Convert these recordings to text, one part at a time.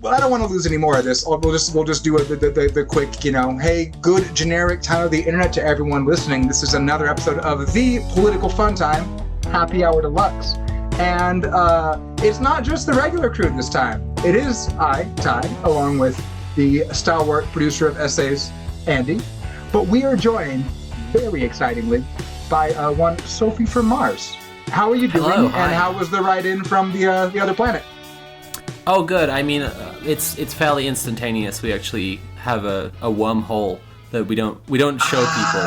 I don't want to lose any more of this. We'll just do the quick, hey, good generic time of the internet to everyone listening. This is another episode of the Political Fun Time Happy Hour Deluxe. And it's not just the regular crew this time. It is I, Ty, along with the stalwart producer of essays, Andi. But we are joined, very excitingly, by one Sophie from Mars. How are you doing? Hello, hi. And how was the ride-in from the other planet? Oh, good. I mean, it's fairly instantaneous. We actually have a wormhole that we don't show people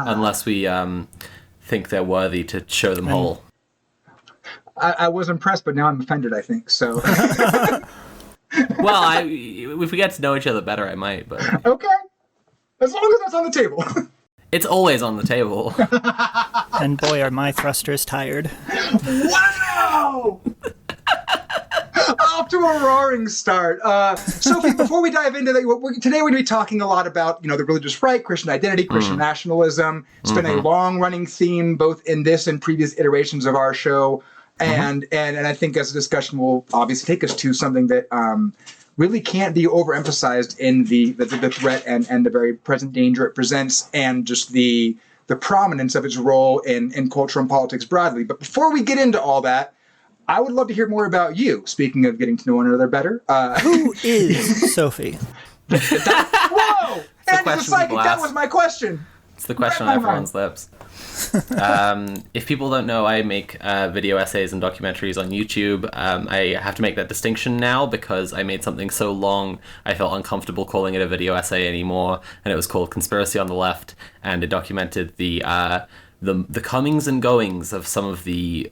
unless we think they're worthy to show them whole. I was impressed, but now I'm offended, I think, so... Well, if we get to know each other better, I might, but... Okay. As long as that's on the table. It's always on the table. And boy, are my thrusters tired. Wow! Off to a roaring start. Sophie, before we dive into that, today we're going to be talking a lot about, the religious right, Christian identity, Christian nationalism. It's been a long-running theme, both in this and previous iterations of our show. And I think as a discussion will obviously take us to something that really can't be overemphasized in the threat and the very present danger it presents, and just the prominence of its role in culture and politics broadly. But before we get into all that, I would love to hear more about you. Speaking of getting to know one another better. Who is Sophie? Whoa! And the psychic, that was my question. It's the question on everyone's lips. If people don't know, I make video essays and documentaries on YouTube. I have to make that distinction now because I made something so long I felt uncomfortable calling it a video essay anymore, and it was called Conspiracy on the Left, and it documented the comings and goings of some of the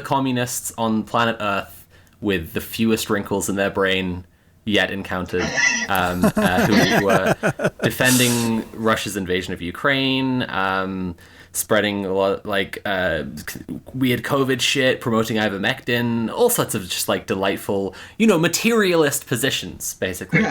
communists on planet Earth with the fewest wrinkles in their brain yet encountered, who were defending Russia's invasion of Ukraine, spreading a lot weird COVID shit, promoting ivermectin, all sorts of just delightful, materialist positions, basically.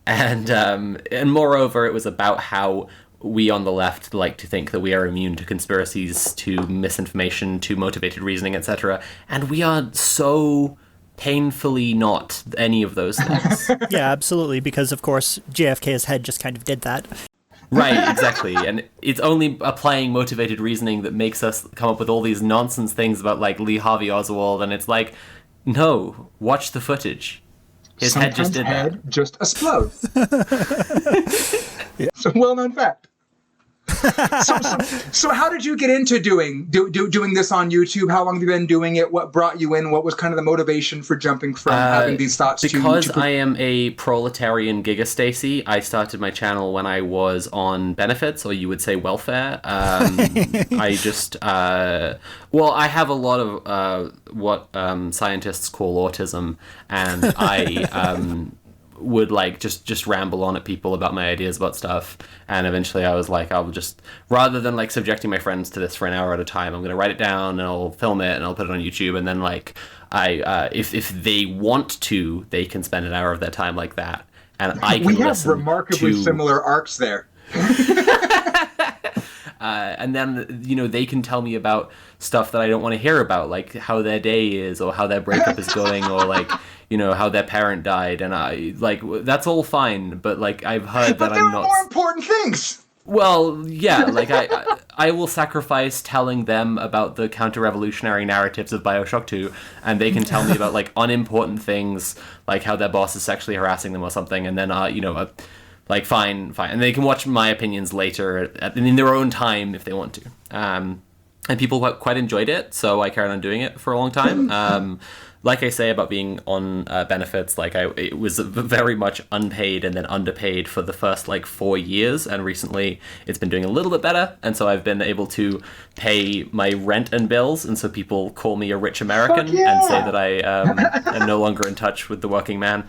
And moreover, it was about how we on the left like to think that we are immune to conspiracies, to misinformation, to motivated reasoning, etc. And we are so painfully not any of those things. Yeah, absolutely, because of course JFK's head just kind of did that. Right, exactly. And it's only applying motivated reasoning that makes us come up with all these nonsense things about Lee Harvey Oswald, and it's no, watch the footage. His Sometimes head just did head that. just explodes. Yeah. It's a well-known fact. So how did you get into doing this on YouTube? How long have you been doing it? What brought you in? What was kind of the motivation for jumping from having these thoughts to... Because I am a proletarian gigastacy, I started my channel when I was on benefits, or you would say welfare. I just... I have a lot of what scientists call autism, and I... would just ramble on at people about my ideas about stuff, and eventually I was I'll just, rather than subjecting my friends to this for an hour at a time, I'm gonna write it down and I'll film it and I'll put it on YouTube, and then if they want to, they can spend an hour of their time like that, and I can listen. We have remarkably similar arcs there. And then, they can tell me about stuff that I don't want to hear about, like how their day is, or how their breakup is going, or how their parent died, and that's all fine, but I've heard but that there I'm are not... more important things! Well, yeah, I will sacrifice telling them about the counter-revolutionary narratives of Bioshock 2, and they can tell me about, unimportant things, like how their boss is sexually harassing them or something, and then, fine. And they can watch my opinions later in their own time if they want to. And people quite enjoyed it, so I carried on doing it for a long time. Like I say about being on benefits, it was very much unpaid and then underpaid for the first 4 years, and recently it's been doing a little bit better, and so I've been able to pay my rent and bills, and so people call me a rich American and say that I am no longer in touch with the working man,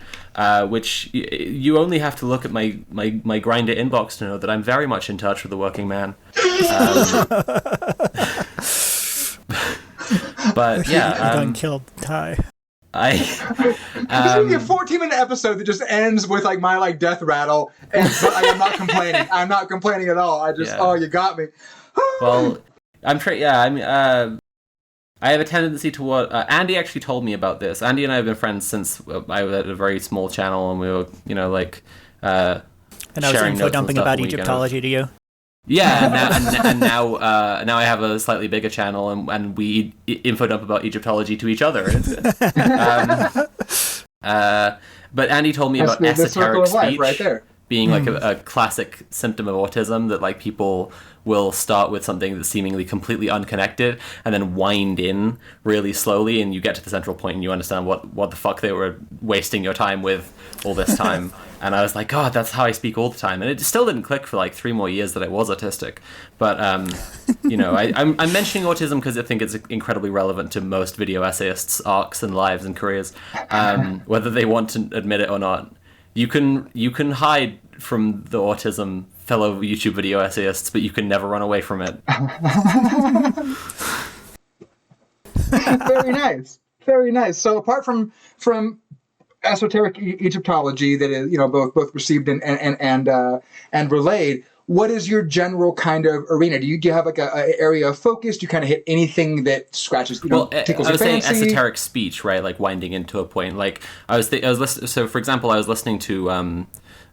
which you only have to look at my Grindr inbox to know that I'm very much in touch with the working man. But yeah, done killed Ty. This is gonna be a 14-minute episode that just ends with my death rattle, but I'm not complaining. I'm not complaining at all. I just you got me. Well, I'm I have a tendency toward... Andy actually told me about this. Andy and I have been friends since I was at a very small channel, and we were, and I was info dumping about Egyptology to you. Yeah, and now I have a slightly bigger channel, and we info dump about Egyptology to each other. It's good. But Andy told me about esoteric speech right there. Being like a classic symptom of autism, that like people will start with something that's seemingly completely unconnected and then wind in really slowly, and you get to the central point and you understand what the fuck they were wasting your time with all this time. And I was like, God, that's how I speak all the time. And it still didn't click for like 3 more years that I was autistic. But, I'm mentioning autism because I think it's incredibly relevant to most video essayists' arcs and lives and careers, whether they want to admit it or not. You can hide from the autism, fellow YouTube video essayists, but you can never run away from it. Very nice. Very nice. So apart from esoteric Egyptology that is, both received and relayed, what is your general kind of arena? Do you have like a area of focus? Do you kind of hit anything that scratches, tickles your fancy? I was saying esoteric speech, right? Like winding into a point. Like I was listening. So for example, I was listening to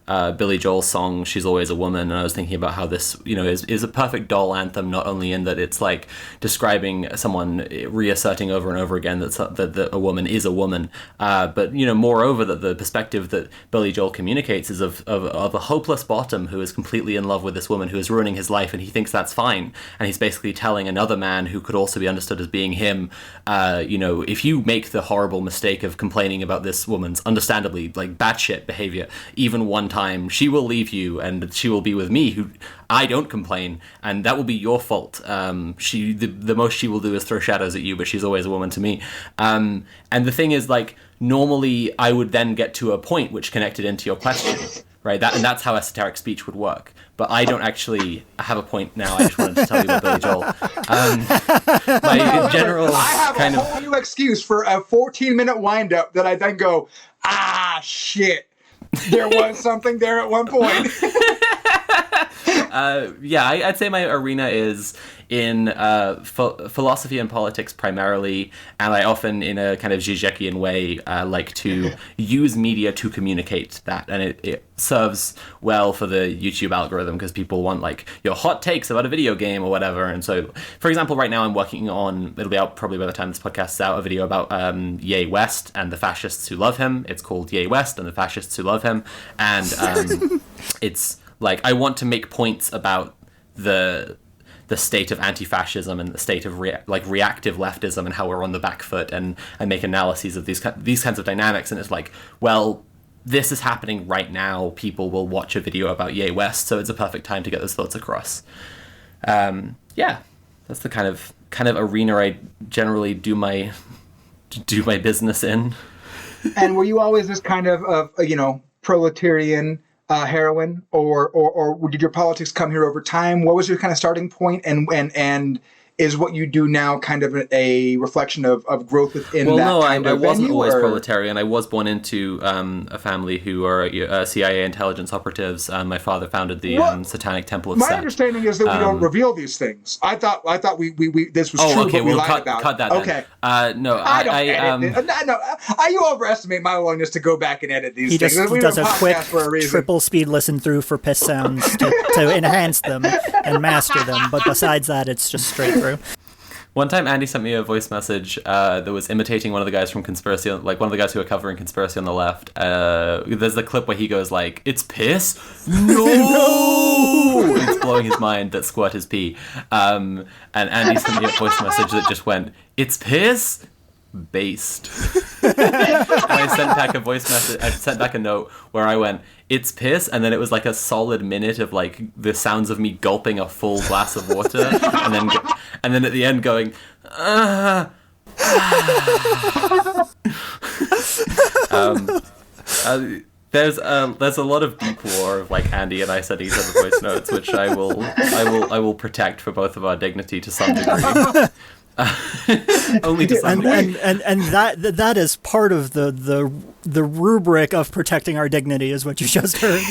Billy Joel's song "She's Always a Woman," and I was thinking about how this, is a perfect doll anthem. Not only in that it's like describing someone reasserting over and over again that a woman is a woman, but moreover that the perspective that Billy Joel communicates is of a hopeless bottom who is completely in love with this woman who is ruining his life, and he thinks that's fine. And he's basically telling another man who could also be understood as being him, if you make the horrible mistake of complaining about this woman's understandably like batshit behavior even one time, she will leave you and she will be with me, who I don't complain, and that will be your fault. The most she will do is throw shadows at you, but she's always a woman to me. And the thing is, like, normally I would then get to a point which connected into your question, right? And that's how esoteric speech would work. But I don't actually have a point now. I just wanted to tell you about Billy Joel. My general I have kind a whole new excuse for a 14-minute wind-up that I then go, shit. There was something there at one point. I'd say my arena is in philosophy and politics primarily, and I often, in a kind of Žižekian way, like to use media to communicate that, and it serves well for the YouTube algorithm because people want like your hot takes about a video game or whatever. And so, for example, right now I'm working on, it'll be out probably by the time this podcast is out, a video about Ye West and the fascists who love him. It's called Ye West and the fascists who love him, and it's like I want to make points about the state of anti-fascism and the state of reactive leftism and how we're on the back foot, and make analyses of these kinds of dynamics. And it's like, well, this is happening right now. People will watch a video about Ye West, so it's a perfect time to get those thoughts across. That's the kind of arena I generally do my business in. And were you always this kind of proletarian heroine, or did your politics come here over time? What was your kind of starting point, and is what you do now kind of a reflection of growth within that kind of venue? I wasn't always proletarian. I was born into a family who are CIA intelligence operatives. My father founded the Satanic Temple of Set. My understanding is that we don't reveal these things. I thought we this was true, okay, but we lied about cut that it. Okay. No, I don't edit it. No, you overestimate my willingness to go back and edit these things. He does a quick triple speed listen through for piss sounds to enhance them and master them. But besides that, it's just straight through. One time, Andy sent me a voice message that was imitating one of the guys from Conspiracy, like one of the guys who are covering Conspiracy on the Left. There's the clip where he goes like, "It's piss? No!" It's blowing his mind that squirt is pee. And Andy sent me a voice message that just went, "It's piss? Based." And I sent back a voice message. I sent back a note where I went, "It's piss," and then it was like a solid minute of like the sounds of me gulping a full glass of water, and then at the end going, There's a lot of deep lore of like Andy and I sending each other voice notes, which I will protect for both of our dignity to some degree. Only to some degree. And that is part of the rubric of protecting our dignity, is what you just heard.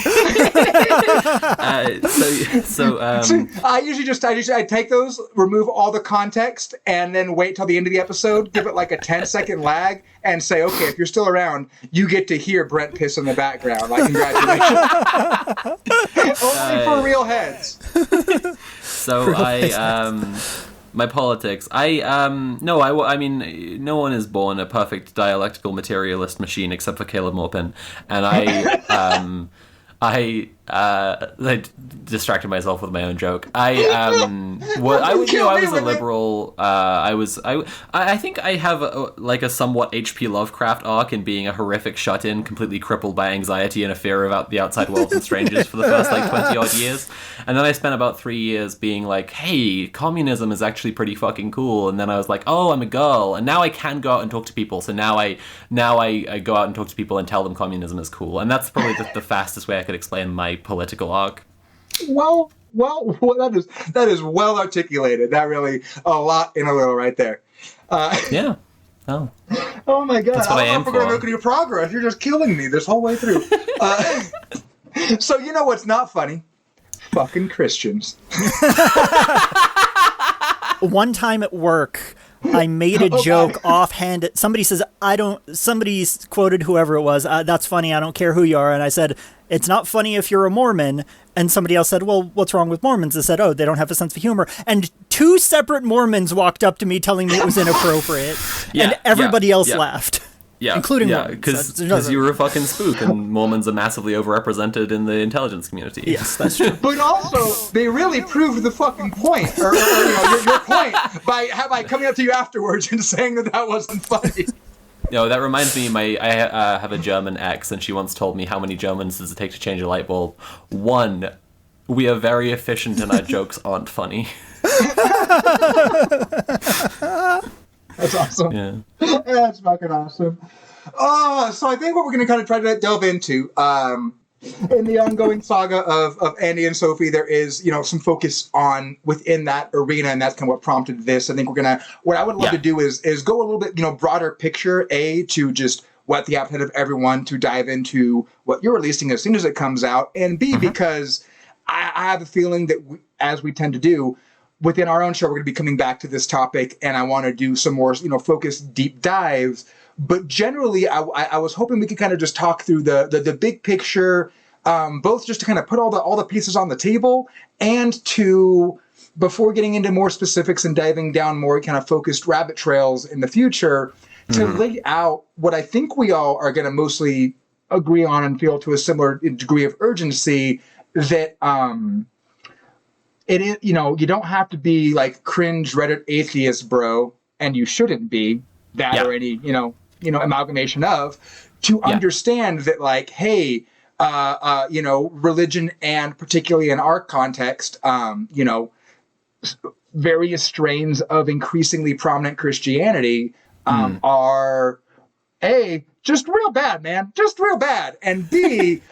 I usually take those, remove all the context, and then wait till the end of the episode, give it like a 10-second lag, and say, okay, if you're still around, you get to hear Brent piss in the background. Like, congratulations. Only for real heads. So my politics. I mean, no one is born a perfect dialectical materialist machine except for Caleb Maupin, and I distracted myself with my own joke. I was a liberal. I think I have a somewhat H.P. Lovecraft arc in being a horrific shut-in, completely crippled by anxiety and a fear about the outside world and strangers for the first 20-odd years. And then I spent about 3 years being like, hey, communism is actually pretty fucking cool. And then I was like, oh, I'm a girl, and now I can go out and talk to people. So now I go out and talk to people and tell them communism is cool. And that's probably the fastest way I could explain my political arc. Well, that is well articulated. That really a lot in a little right there. Yeah. Oh. Oh my God! That's what I am for. Going to make any progress. You're just killing me this whole way through. So you know what's not funny? Fucking Christians. One time at work, I made a joke offhand. Somebody's quoted whoever it was. That's funny. I don't care who you are. And I said, it's not funny if you're a Mormon. And somebody else said, well, what's wrong with Mormons? I said, oh, they don't have a sense of humor. And 2 separate Mormons walked up to me telling me it was inappropriate. And everybody else laughed. Yeah, including because you were a fucking spook, and Mormons are massively overrepresented in the intelligence community. Yes, that's true. But also, they really proved the fucking point, or your point, by coming up to you afterwards and saying that wasn't funny. No, that reminds me, I have a German ex, and she once told me how many Germans does it take to change a light bulb. 1, we are very efficient and our jokes aren't funny. That's awesome. Yeah. That's fucking awesome. So I think what we're going to kind of try to delve into in the ongoing saga of Andi and Sophie, there is, some focus on within that arena, and that's kind of what prompted this. I think what I would love to do is go a little bit, broader picture, to just whet the appetite of everyone to dive into what you're releasing as soon as it comes out, and B, because I have a feeling that as we tend to do, within our own show, we're going to be coming back to this topic, and I want to do some more, focused deep dives. But generally, I was hoping we could kind of just talk through the big picture, both just to kind of put all the pieces on the table, and to, before getting into more specifics and diving down more kind of focused rabbit trails in the future, to lay out what I think we all are going to mostly agree on and feel to a similar degree of urgency, that it is, you don't have to be like cringe Reddit atheist, bro, and you shouldn't be that or any, amalgamation of, to understand that, like, hey, religion, and particularly in our context, various strains of increasingly prominent Christianity are, A, just real bad, man, just real bad, and B,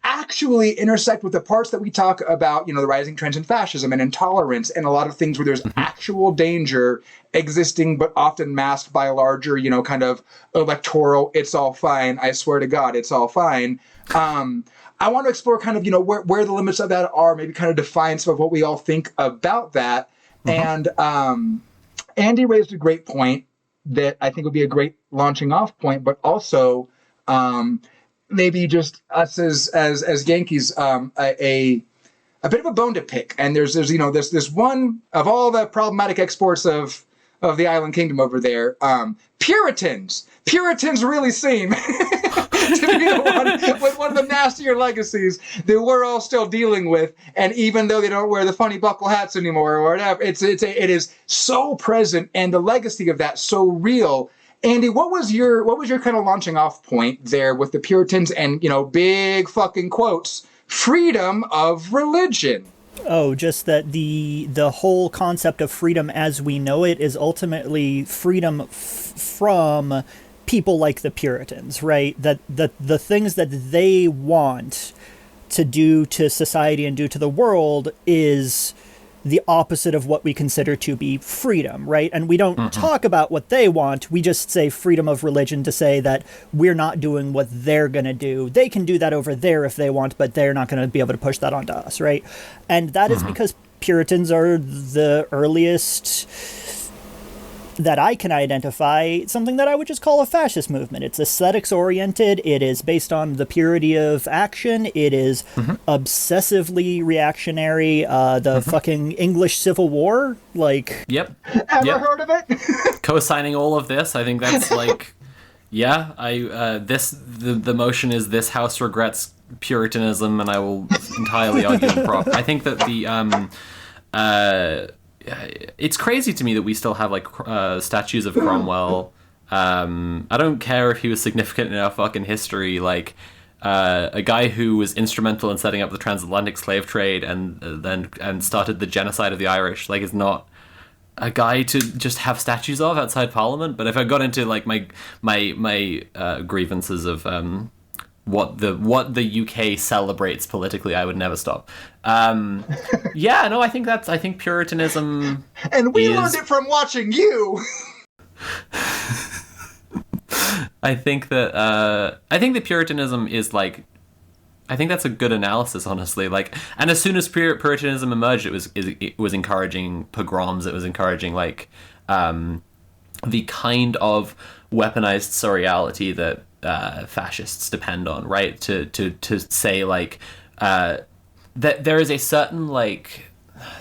actually intersect with the parts that we talk about, the rising trends in fascism and intolerance and a lot of things where there's actual danger existing, but often masked by a larger, kind of electoral, it's all fine, I swear to God, it's all fine. I want to explore kind of, where the limits of that are, maybe kind of define some of what we all think about that. And Andi raised a great point that I think would be a great launching off point, but also maybe just us as Yankees, a bit of a bone to pick. And there's this one of all the problematic exports of the island kingdom over there. Puritans really seem to be the one with one of the nastier legacies that we're all still dealing with. And even though they don't wear the funny buckle hats anymore or whatever, it is so present, and the legacy of that so real. Andi, what was your kind of launching off point there with the Puritans and, big fucking quotes, freedom of religion? Oh, just that the whole concept of freedom as we know it is ultimately freedom from people like the Puritans, right? That the things that they want to do to society and do to the world is the opposite of what we consider to be freedom, right? And we don't talk about what they want. We just say freedom of religion to say that we're not doing what they're going to do. They can do that over there if they want, but they're not going to be able to push that onto us, right? And that is because Puritans are the earliest that I can identify, something that I would just call a fascist movement. It's aesthetics oriented. It is based on the purity of action. It is obsessively reactionary. The fucking English Civil War, like... Yep. Ever heard of it? Co-signing all of this, I think that's like... Yeah, the motion is this house regrets Puritanism, and I will entirely argue in prop. I think that it's crazy to me that we still have like statues of Cromwell. I don't care if he was significant in our fucking history. Like a guy who was instrumental in setting up the transatlantic slave trade and started the genocide of the Irish. Like, is not a guy to just have statues of outside Parliament. But if I got into like my grievances of what the UK celebrates politically, I would never stop. Yeah, no, I think Puritanism, and we learned it from watching you. I think that Puritanism is like, I think that's a good analysis, honestly. Like, and as soon as Puritanism emerged, it was encouraging pogroms. It was encouraging like the kind of weaponized surreality that fascists depend on, right? To say like that there is a certain like,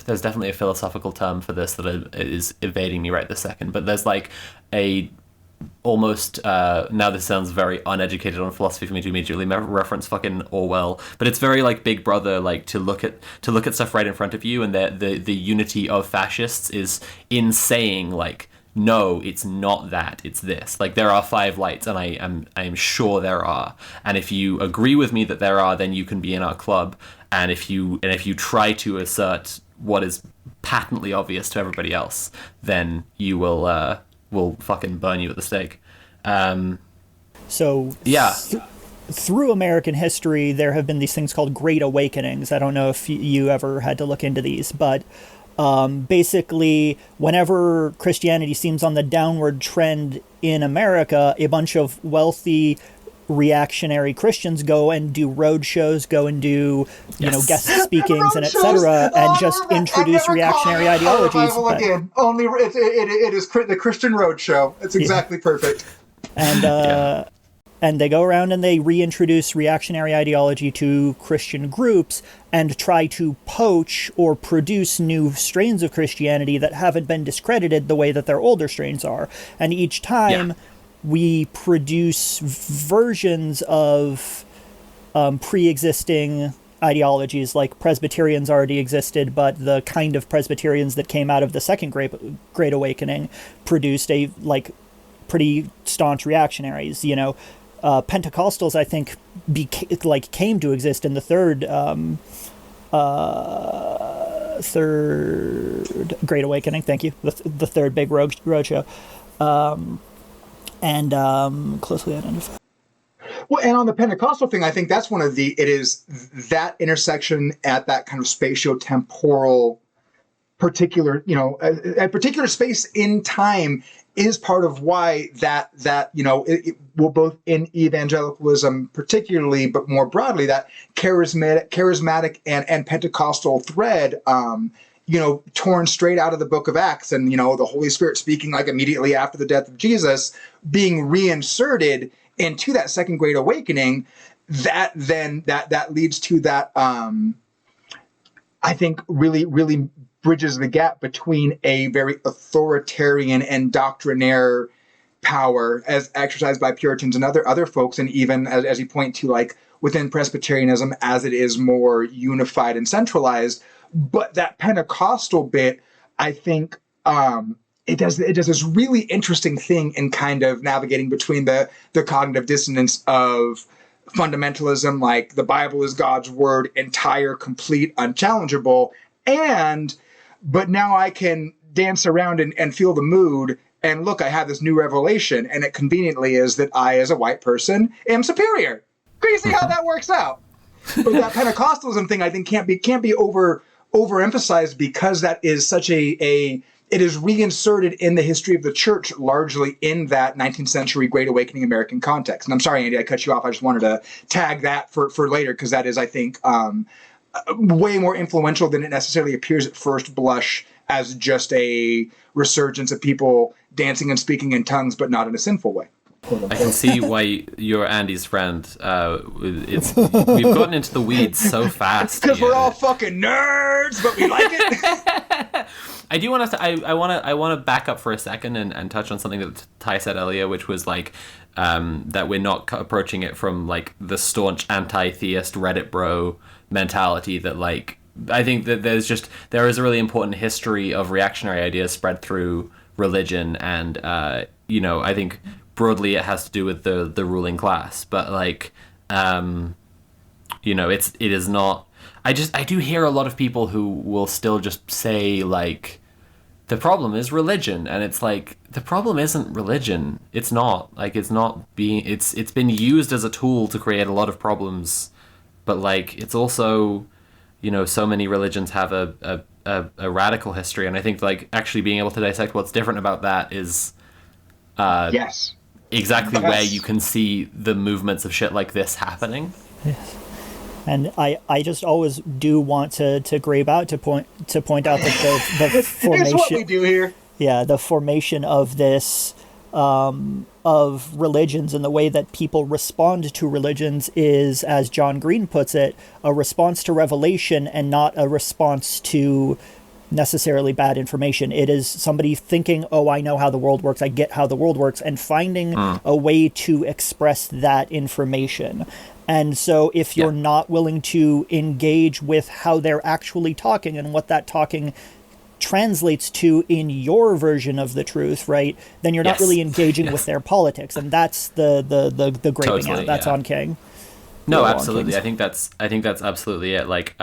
there's definitely a philosophical term for this that is evading me right this second, but there's like a almost now this sounds very uneducated on philosophy for me to immediately reference fucking Orwell, but it's very like Big Brother, like to look at stuff right in front of you, and the unity of fascists is in saying like, no, it's not that, it's this. Like, there are 5 lights, and I am sure there are. And if you agree with me that there are, then you can be in our club. And if you try to assert what is patently obvious to everybody else, then you will fucking burn you at the stake. So yeah. Through American history, there have been these things called Great Awakenings. I don't know if you ever had to look into these, but basically, whenever Christianity seems on the downward trend in America, a bunch of wealthy reactionary Christians go and do road shows, go and do guest speakings and etc., and just introduce reactionary ideologies. Only it is the Christian Road Show. It's exactly perfect. And and they go around and they reintroduce reactionary ideology to Christian groups and try to poach or produce new strains of Christianity that haven't been discredited the way that their older strains are. And each time we produce versions of pre-existing ideologies, like Presbyterians already existed, but the kind of Presbyterians that came out of the Second Great Awakening produced a pretty staunch reactionaries, Pentecostals, I think, came to exist in the third Great Awakening. Thank you, the third big roadshow, and closely identified. Well, and on the Pentecostal thing, I think that's it is that intersection at that kind of spatio-temporal particular, a particular space in time is part of why that it will, both in evangelicalism particularly, but more broadly, that charismatic and Pentecostal thread, torn straight out of the book of Acts, and the Holy Spirit speaking like immediately after the death of Jesus, being reinserted into that Second Great Awakening, that leads to that, I think really bridges the gap between a very authoritarian and doctrinaire power as exercised by Puritans and other folks, and even as you point to, like within Presbyterianism, as it is more unified and centralized. But that Pentecostal bit, I think, it does this really interesting thing in kind of navigating between the cognitive dissonance of fundamentalism, like the Bible is God's word, entire, complete, unchallengeable, but now I can dance around and feel the mood, and look, I have this new revelation, and it conveniently is that I, as a white person, am superior. Can you see how that works out? But that Pentecostalism thing, I think, can't be overemphasized because that is such it is reinserted in the history of the church largely in that 19th century Great Awakening American context. And I'm sorry, Andy, I cut you off. I just wanted to tag that for later because that is, I think, way more influential than it necessarily appears at first blush as just a resurgence of people dancing and speaking in tongues, but not in a sinful way. I can see why you're Andy's friend. We've gotten into the weeds so fast. Because we're all fucking nerds, but we like it. I do want to. I want to back up for a second and touch on something that Ty said earlier, which was like that we're not approaching it from like the staunch anti-theist Reddit bro mentality that like. I think that there is a really important history of reactionary ideas spread through religion, and I think broadly it has to do with the ruling class, but like it is not. I do hear a lot of people who will still just say like the problem is religion, and it's like the problem isn't religion. It's not like it's been used as a tool to create a lot of problems, but like it's also so many religions have a radical history, and I think like actually being able to dissect what's different about that is yes. Exactly where you can see the movements of shit like this happening. Yes. And I just always do want to grabe out to point out that the formation. Here's what we do here. Yeah, the formation of this of religions and the way that people respond to religions is, as John Green puts it, a response to revelation and not a response to necessarily bad information. It is somebody thinking, oh, I know how the world works, I get how the world works, and finding a way to express that information. And so if you're not willing to engage with how they're actually talking and what that talking translates to in your version of the truth, right, then you're not really engaging with their politics, and that's the grading totally, out. That's on King. No, absolutely. I think that's absolutely it. Like,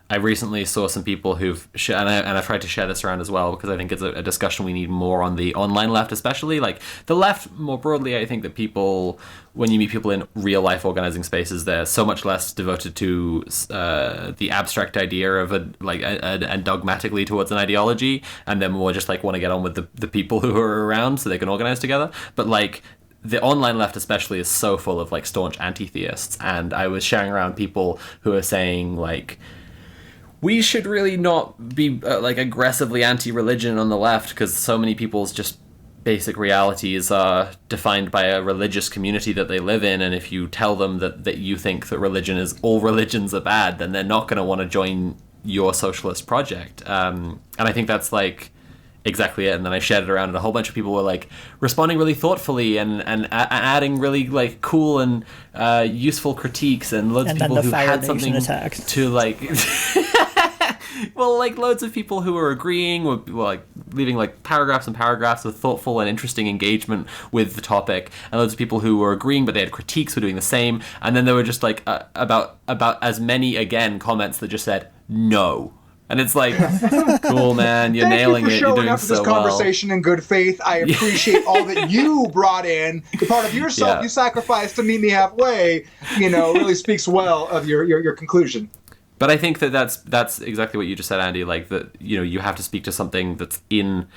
I recently saw some people who've and I've tried to share this around as well because I think it's a discussion we need more on the online left, especially like the left more broadly. I think that people, when you meet people in real life organizing spaces, they're so much less devoted to the abstract idea of and dogmatically towards an ideology, and they're more just like want to get on with the people who are around so they can organize together. But like the online left especially is so full of like staunch anti-theists, and I was sharing around people who are saying like, we should really not be like aggressively anti-religion on the left because so many people's just basic realities are defined by a religious community that they live in, and if you tell them that you think that all religions are bad, then they're not going to want to join your socialist project. And I think that's like exactly it. And then I shared it around, and a whole bunch of people were like responding really thoughtfully and adding really like cool and useful critiques, and loads of people who had something to like well, like loads of people who were agreeing were like leaving like paragraphs and paragraphs of thoughtful and interesting engagement with the topic, and loads of people who were agreeing but they had critiques were doing the same. And then there were just like about as many again comments that just said no. And it's like, cool, man, you're nailing it. You're doing so well. Thank you for showing up to this conversation in good faith. I appreciate all that you brought in. The part of yourself you sacrificed to meet me halfway, really speaks well of your conclusion. But I think that's exactly what you just said, Andy. Like that, you have to speak to something that's in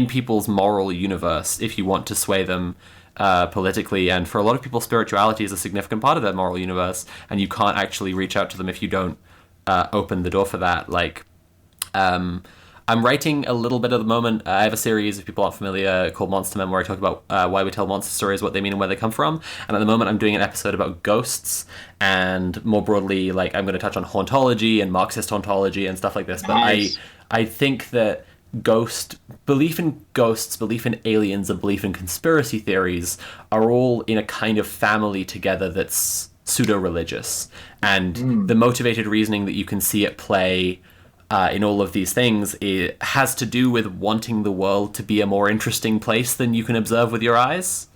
people's moral universe if you want to sway them politically. And for a lot of people, spirituality is a significant part of their moral universe, and you can't actually reach out to them if you don't open the door for that. Like, I'm writing a little bit at the moment. I have a series, if people aren't familiar, called Monster Men, where I talk about why we tell monster stories, what they mean and where they come from. And at the moment I'm doing an episode about ghosts, and more broadly, like, I'm going to touch on hauntology and Marxist hauntology and stuff like this. Nice. But I think that belief in ghosts, belief in aliens, and belief in conspiracy theories are all in a kind of family together that's pseudo-religious. And the motivated reasoning that you can see at play in all of these things, it has to do with wanting the world to be a more interesting place than you can observe with your eyes.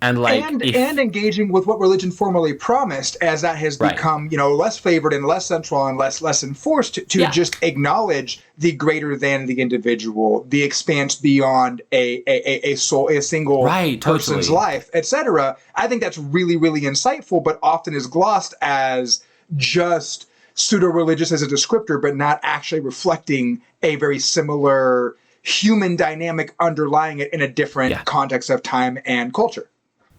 And like and engaging with what religion formerly promised, as that has become, less favored and less central and less enforced, to just acknowledge the greater than the individual, the expanse beyond a soul, a single person's life, etc. I think that's really, really insightful, but often is glossed as just pseudo-religious as a descriptor, but not actually reflecting a very similar human dynamic underlying it in a different context of time and culture.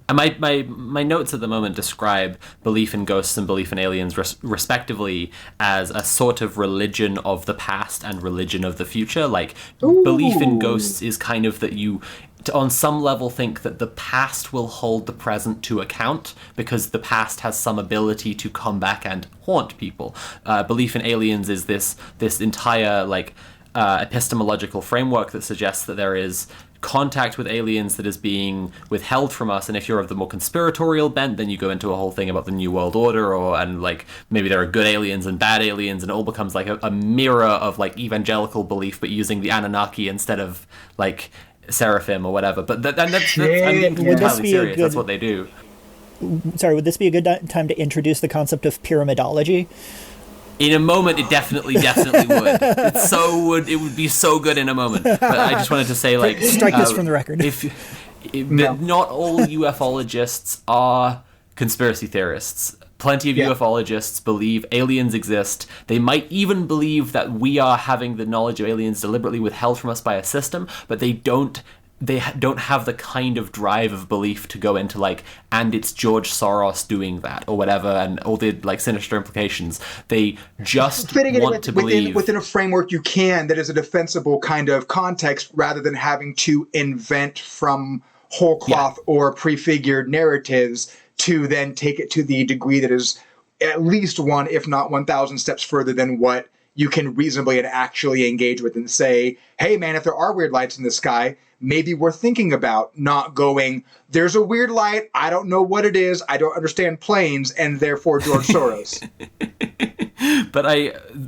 And my notes at the moment describe belief in ghosts and belief in aliens respectively as a sort of religion of the past and religion of the future. Like, belief in ghosts is kind of that you, on some level, think that the past will hold the present to account because the past has some ability to come back and haunt people. Belief in aliens is this entire, like, epistemological framework that suggests that there is contact with aliens that is being withheld from us, and if you're of the more conspiratorial bent, then you go into a whole thing about the New World Order, and like maybe there are good aliens and bad aliens, and it all becomes like a mirror of like evangelical belief, but using the Anunnaki instead of like seraphim or whatever. But I'm being entirely serious. That's what they do. Sorry, would this be a good time to introduce the concept of pyramidology? In a moment, it definitely would. It would be so good in a moment. But I just wanted to say, like, strike this from the record. Not all ufologists are conspiracy theorists. Plenty of ufologists believe aliens exist. They might even believe that we are having the knowledge of aliens deliberately withheld from us by a system, but they don't have the kind of drive of belief to go into like, and it's George Soros doing that or whatever, and all the like sinister implications. They just want to believe within a framework that is a defensible kind of context, rather than having to invent from whole cloth or prefigured narratives to then take it to the degree that is at least one, if not 1,000 steps further than what you can reasonably and actually engage with, and say, hey man, if there are weird lights in the sky, maybe we're thinking about not going, there's a weird light, I don't know what it is, I don't understand planes, and therefore George Soros. But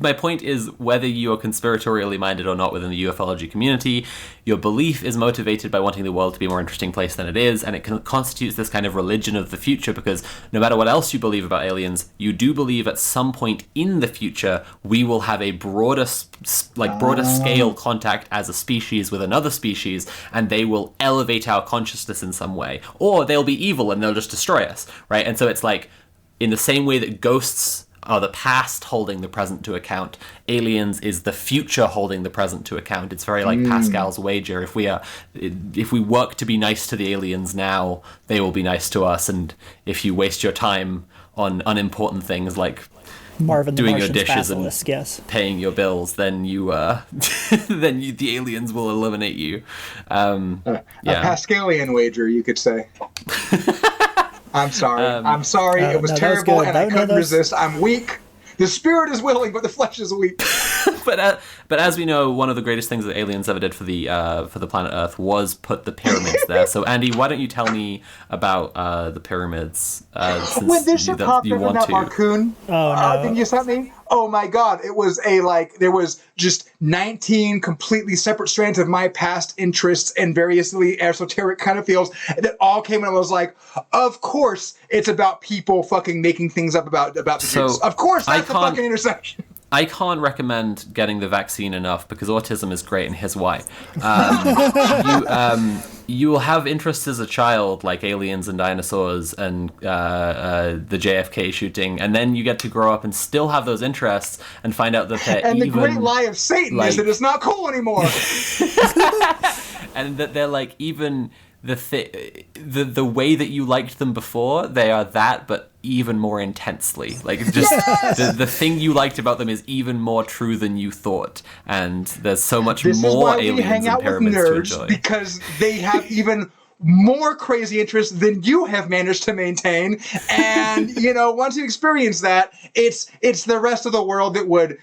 my point is, whether you are conspiratorially minded or not within the ufology community, your belief is motivated by wanting the world to be a more interesting place than it is, and it constitutes this kind of religion of the future, because no matter what else you believe about aliens, you do believe at some point in the future we will have a broader scale contact as a species with another species, and they will elevate our consciousness in some way, or they'll be evil and they'll just destroy us, right? And so it's like, in the same way that ghosts are the past holding the present to account, aliens is the future holding the present to account. It's very like Pascal's wager. If we work to be nice to the aliens now, they will be nice to us, and if you waste your time on unimportant things like Marvin doing the your dishes and paying your bills, then the aliens will eliminate you. A Pascalian wager, you could say. I'm sorry. It was terrible, and I couldn't resist. I'm weak. The spirit is willing, but the flesh is weak. But as we know, one of the greatest things that aliens ever did for the planet Earth was put the pyramids there. So Andy, why don't you tell me about the pyramids? When this shit popped up in that Marcoon thing you sent me, oh my god, it was there was just 19 completely separate strands of my past interests and variously esoteric kind of fields that all came in, and I was like, of course it's about people fucking making things up about the Jews. Of course that's the fucking intersection. I can't recommend getting the vaccine enough, because autism is great, and here's why. You will have interests as a child, like aliens and dinosaurs and the JFK shooting, and then you get to grow up and still have those interests and find out that they're the great lie of Satan is that it's not cool anymore. And that they're like, even the way that you liked them before, they are that, but even more intensely. Like, just the thing you liked about them is even more true than you thought, and there's so much more aliens and pyramids to enjoy. Because they have even more crazy interests than you have managed to maintain, and once you experience that, it's the rest of the world that would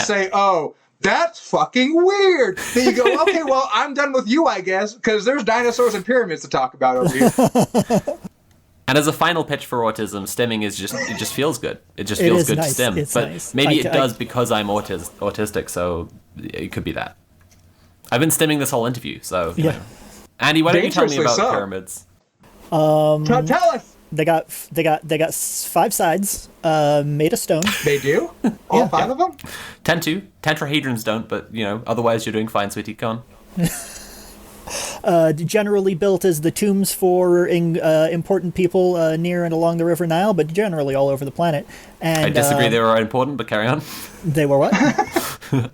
say, oh, that's fucking weird. Then you go, okay, well, I'm done with you, I guess, because there's dinosaurs and pyramids to talk about over here. And as a final pitch for autism, stimming it just feels good. It just feels good to stim. But maybe it does because I'm autistic, so it could be that. I've been stimming this whole interview, so Andy, why don't you tell me about the pyramids? Tell us. They got 5 sides made of stone. They do? All 5 of them? Tend to. Tetrahedrons don't, but otherwise you're doing fine, sweetie. Go on. generally built as the tombs for important people near and along the River Nile, but generally all over the planet. And I disagree they were important, but carry on. They were what?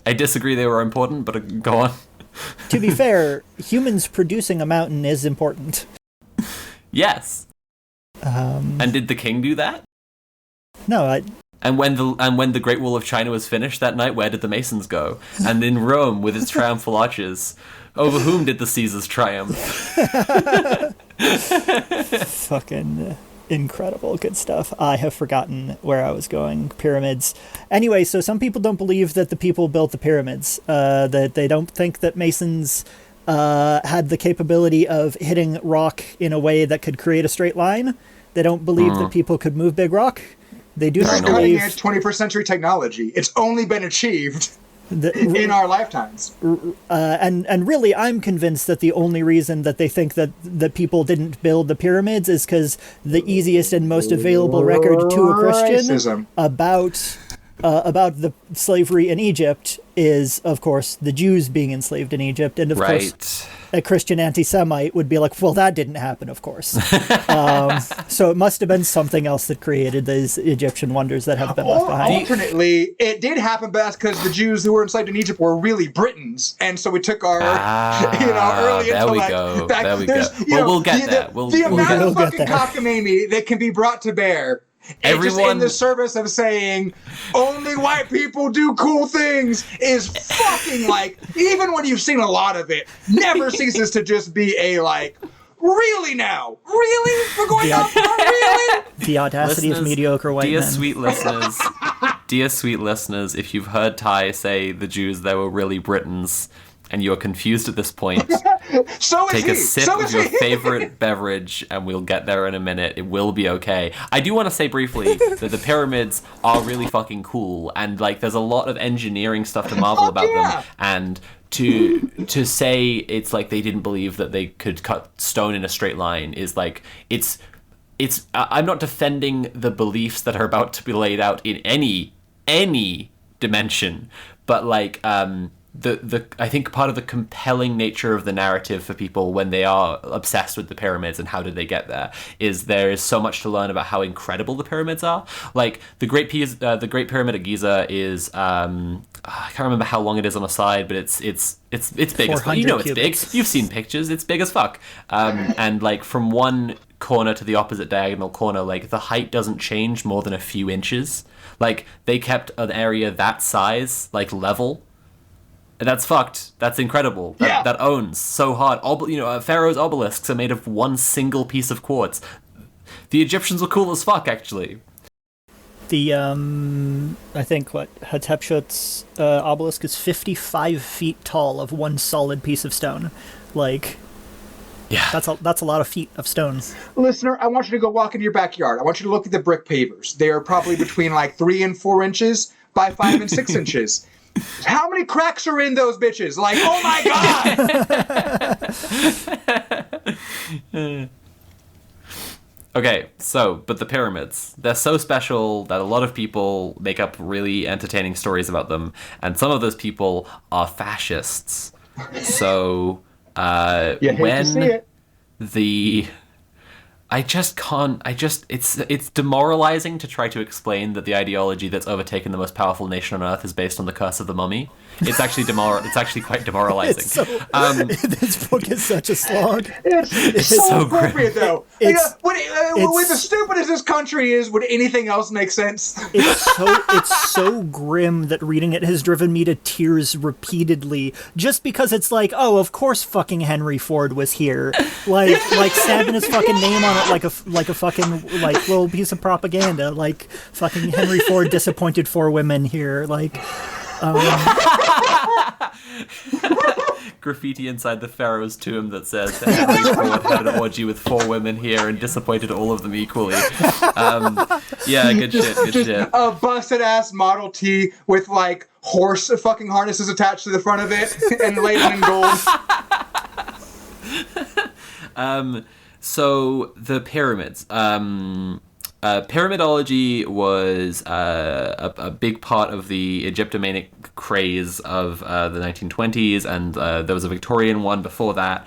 I disagree they were important, but go on. To be fair, humans producing a mountain is important. Yes. And did the king do that? No, And when the Great Wall of China was finished that night, where did the Masons go? And in Rome, with its triumphal arches, over whom did the Caesars triumph? Fucking incredible. Good stuff. I have forgotten where I was going. Pyramids. Anyway, so some people don't believe that the people built the pyramids. That they don't think that Masons had the capability of hitting rock in a way that could create a straight line. They don't believe that people could move big rock. They do not believe... cutting-edge 21st century technology. It's only been achieved in our lifetimes. And really, I'm convinced that the only reason that they think that people didn't build the pyramids is because the easiest and most available record to a Christian about the slavery in Egypt is, of course, the Jews being enslaved in Egypt. And, of course, a Christian anti-Semite would be like, well, that didn't happen, of course. So it must have been something else that created these Egyptian wonders that have been left behind. Alternately, it did happen, but that's because the Jews who were enslaved in Egypt were really Britons. And so we took our early intellect. There we go. Well, we'll get there. The amount of fucking cockamamie that can be brought to bear. Just in the service of saying only white people do cool things is fucking like, even when you've seen a lot of it, never ceases to just be a like, really now? Really? We're going on? Really? The audacity of mediocre white men. Dear sweet listeners, if you've heard Ty say the Jews, they were really Britons, and you're confused at this point, take a sip of your favorite beverage, and we'll get there in a minute. It will be okay. I do want to say briefly that the pyramids are really fucking cool, and like there's a lot of engineering stuff to marvel about them, and to say it's like they didn't believe that they could cut stone in a straight line is like it's I'm not defending the beliefs that are about to be laid out in any dimension, but like the I think part of the compelling nature of the narrative for people when they are obsessed with the pyramids and how did they get there is there is so much to learn about how incredible the pyramids are. Like the Great Pyramid at Giza is I can't remember how long it is on a side, but it's big as fuck. You know it's big. You've seen pictures. It's big as fuck. And like from one corner to the opposite diagonal corner, like the height doesn't change more than a few inches. Like they kept an area that size like level. That's fucked. That's incredible. That owns so hard. Pharaoh's obelisks are made of one single piece of quartz. The Egyptians were cool as fuck, actually. The, I think, Hatshepsut's obelisk is 55 feet tall of one solid piece of stone. Like, yeah, that's a lot of feet of stone. Listener, I want you to go walk into your backyard. I want you to look at the brick pavers. They are probably between like 3 and 4 inches by 5 and 6 inches. How many cracks are in those bitches? Like, oh my god! Okay, but the pyramids, they're so special that a lot of people make up really entertaining stories about them, and some of those people are fascists. So, it's demoralizing to try to explain that the ideology that's overtaken the most powerful nation on earth is based on the curse of the mummy. It's actually quite demoralizing. This book is such a slog. It's so appropriate, though. With as stupid as this country is, would anything else make sense? It's so grim that reading it has driven me to tears repeatedly. Just because it's like, oh, of course, fucking Henry Ford was here, like stamping his fucking name on it like a fucking like little piece of propaganda. Like fucking Henry Ford disappointed 4 women here. Like. Graffiti inside the pharaoh's tomb that says that Henry Ford had an orgy with 4 women here and disappointed all of them equally. Good shit. A busted ass Model T with like horse fucking harnesses attached to the front of it and laden in gold. So the pyramids. pyramidology was a big part of the Egyptomanic craze of the 1920s, and there was a Victorian one before that.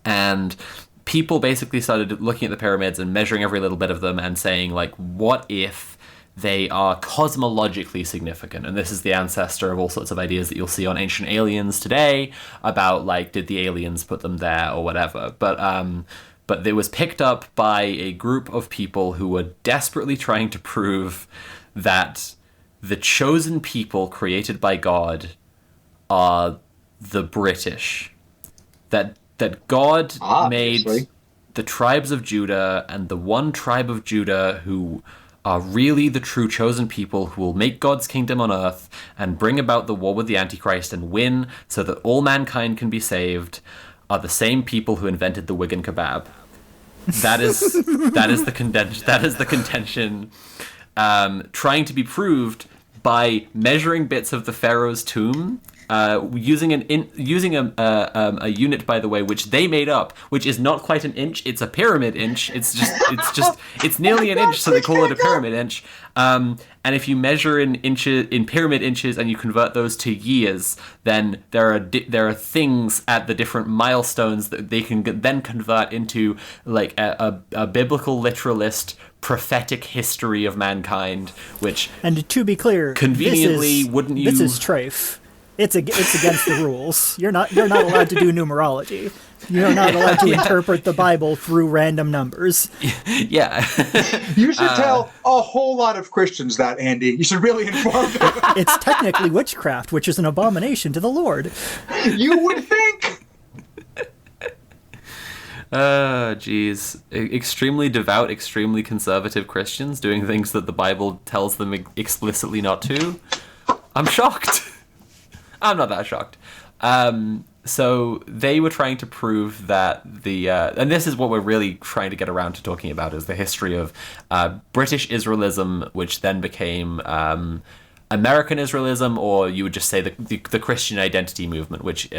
And people basically started looking at the pyramids and measuring every little bit of them and saying, like, what if they are cosmologically significant? And this is the ancestor of all sorts of ideas that you'll see on Ancient Aliens today about, like, did the aliens put them there or whatever. But it was picked up by a group of people who were desperately trying to prove that the chosen people created by God are the British. That God made the tribes of Judah, and the one tribe of Judah who are really the true chosen people who will make God's kingdom on earth and bring about the war with the Antichrist and win so that all mankind can be saved, are the same people who invented the Wigan kebab. That is the contention, trying to be proved by measuring bits of the pharaoh's tomb, using a unit, by the way, which they made up, which is not quite an inch. It's a pyramid inch. It's nearly an inch, so they call it a pyramid inch. And if you measure in pyramid inches and you convert those to years, then there are things at the different milestones that they can then convert into, like, a biblical literalist prophetic history of mankind, which, and to be clear, conveniently this is trafe. It's against the rules. You're not allowed to do numerology. You're not allowed to interpret the Bible through random numbers. Yeah. You should tell a whole lot of Christians that, Andy. You should really inform them. It's technically witchcraft, which is an abomination to the Lord. You would think. Geez. Extremely devout, extremely conservative Christians doing things that the Bible tells them explicitly not to. I'm shocked. I'm not that shocked. So they were trying to prove that and this is what we're really trying to get around to talking about, is the history of British Israelism, which then became American Israelism, or you would just say the Christian identity movement, which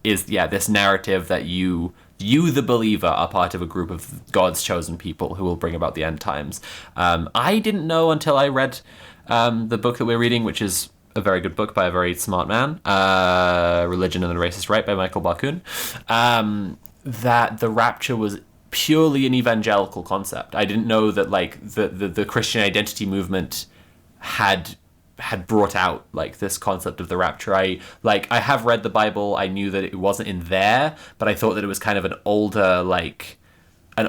is this narrative that you, the believer, are part of a group of God's chosen people who will bring about the end times. I didn't know until I read the book that we're reading, which is a very good book by a very smart man, Religion and the Racist Right by Michael Barkun, that the rapture was purely an evangelical concept. I didn't know that, like, the Christian identity movement had brought out, like, this concept of the rapture. I have read the Bible. I knew that it wasn't in there, but I thought that it was kind of an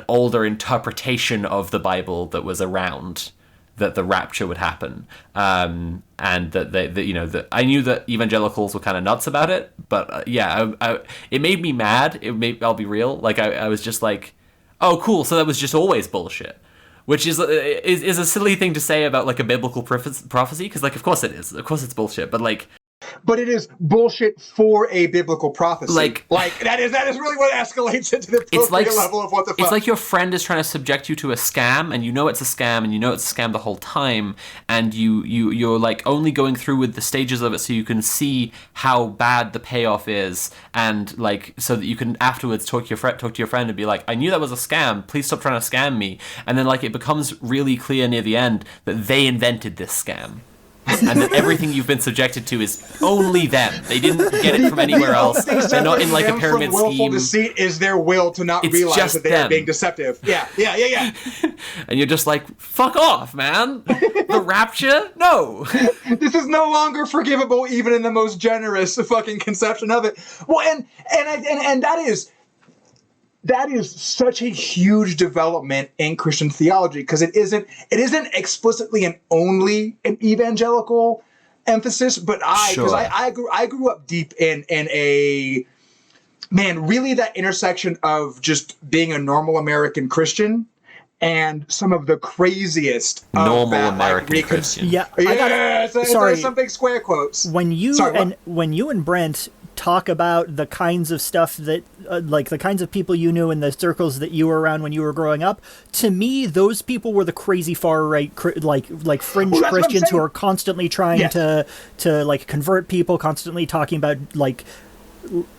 older interpretation of the Bible that was around, that the rapture would happen, and that I knew that evangelicals were kind of nuts about it, but it made me mad. I'll be real, like, I was just like, oh, cool, so that was just always bullshit, which is a silly thing to say about, like, a biblical prophecy, because, like, of course it is, of course it's bullshit, but it is bullshit for a biblical prophecy. Like that is really what escalates it to the appropriate level of what the fuck. It's like your friend is trying to subject you to a scam, and you know it's a scam, and you know it's a scam the whole time, and you're like only going through with the stages of it so you can see how bad the payoff is, and, like, so that you can afterwards talk to your friend and be like, I knew that was a scam, please stop trying to scam me. And then, like, it becomes really clear near the end that they invented this scam. And that everything you've been subjected to is only them. They didn't get it from anywhere else. They're not in, like, a pyramid scheme. Willful deceit is their will to not realize that they are being deceptive. Yeah. And you're just like, fuck off, man. The rapture? No. This is no longer forgivable, even in the most generous fucking conception of it. Well, and that is such a huge development in Christian theology, because it isn't explicitly an evangelical emphasis, but I grew up deep in a, man, really that intersection of just being a normal American Christian and some of the craziest normal American Christian. Yeah, there's some big square quotes. When you and Brent talk about the kinds of stuff that, like, the kinds of people you knew in the circles that you were around when you were growing up, to me, those people were the crazy far right, like fringe Christians who are constantly trying to like convert people, constantly talking about, like,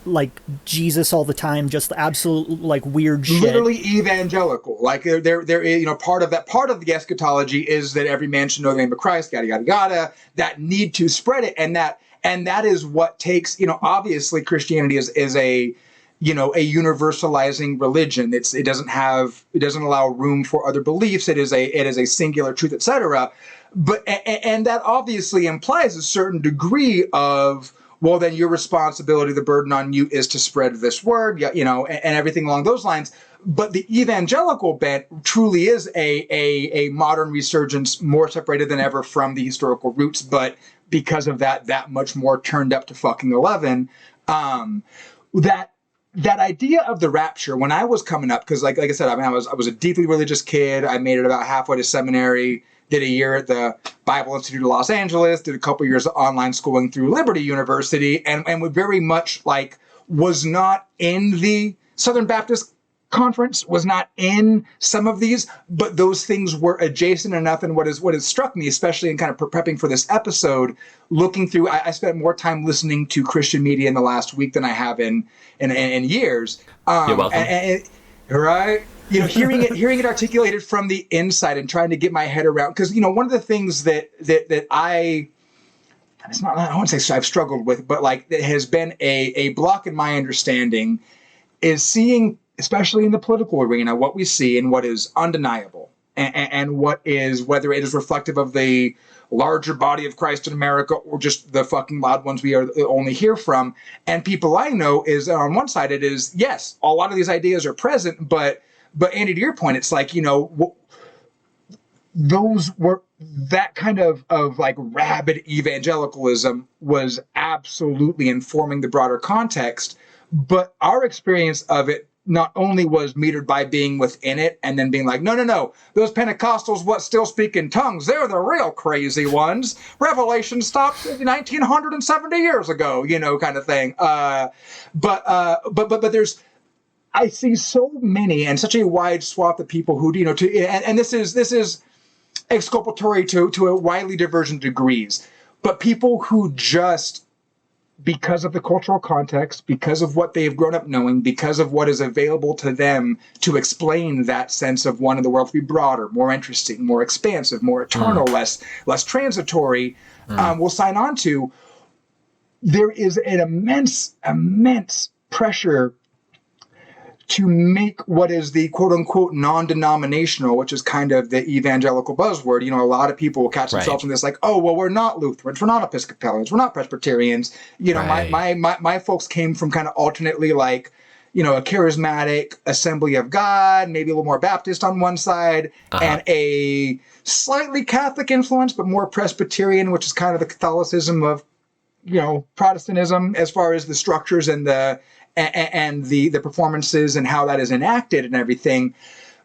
like Jesus all the time, just absolute like weird shit. Literally evangelical. Like there is, part of the eschatology is that every man should know the name of Christ, yada yada yada. That need to spread it, and that is what takes, obviously Christianity is a a universalizing religion. It doesn't allow room for other beliefs. It is a singular truth, etc. But and that obviously implies a certain degree of, well, then your responsibility, the burden on you is to spread this word, and everything along those lines. But the evangelical bent truly is a modern resurgence, more separated than ever from the historical roots, but because of that much more turned up to fucking 11. That idea of the rapture, when I was coming up, because like I said, I was a deeply religious kid. I made it about halfway to seminary, did a year at the Bible Institute of Los Angeles, did a couple years of online schooling through Liberty University, and would very much was not in the Southern Baptist Conference, was not in some of these, but those things were adjacent enough. And what has struck me, especially in kind of prepping for this episode, looking through, I spent more time listening to Christian media in the last week than I have in years. You're welcome. Right? Hearing it articulated from the inside and trying to get my head around, because one of the things that I wouldn't say I've struggled with, but that has been a block in my understanding is seeing, especially in the political arena, what we see and what is undeniable, and what is, whether it is reflective of the larger body of Christ in America or just the fucking loud ones we only hear from. And people I know is, on one side, it is, yes, a lot of these ideas are present, but Andy, to your point, it's those were, that kind of rabid evangelicalism was absolutely informing the broader context, but our experience of it not only was metered by being within it and then being no, those Pentecostals what still speak in tongues, they're the real crazy ones. Revelation stopped 1970 years ago, kind of thing. But there's, I see so many and such a wide swath of people who, and this is exculpatory to a widely divergent degrees, but people who just, because of the cultural context, because of what they've grown up knowing, because of what is available to them to explain that sense of one in the world to be broader, more interesting, more expansive, more eternal, less transitory, will sign on to. There is an immense pressure to make what is the quote-unquote non-denominational, which is kind of the evangelical buzzword. A lot of people will catch themselves in this oh, well, we're not Lutherans, we're not Episcopalians, we're not Presbyterians. My folks came from kind of alternately a charismatic Assembly of God, maybe a little more Baptist on one side, and a slightly Catholic influence, but more Presbyterian, which is kind of the Catholicism of, Protestantism as far as the structures and the performances and how that is enacted and everything.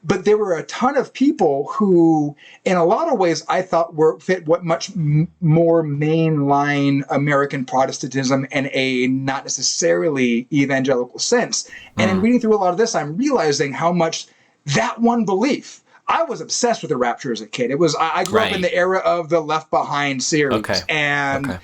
But there were a ton of people who, in a lot of ways, I thought fit what much more mainline American Protestantism in a not necessarily evangelical sense. And in reading through a lot of this, I'm realizing how much that one belief. I was obsessed with the rapture as a kid. I grew up in the era of the Left Behind series, and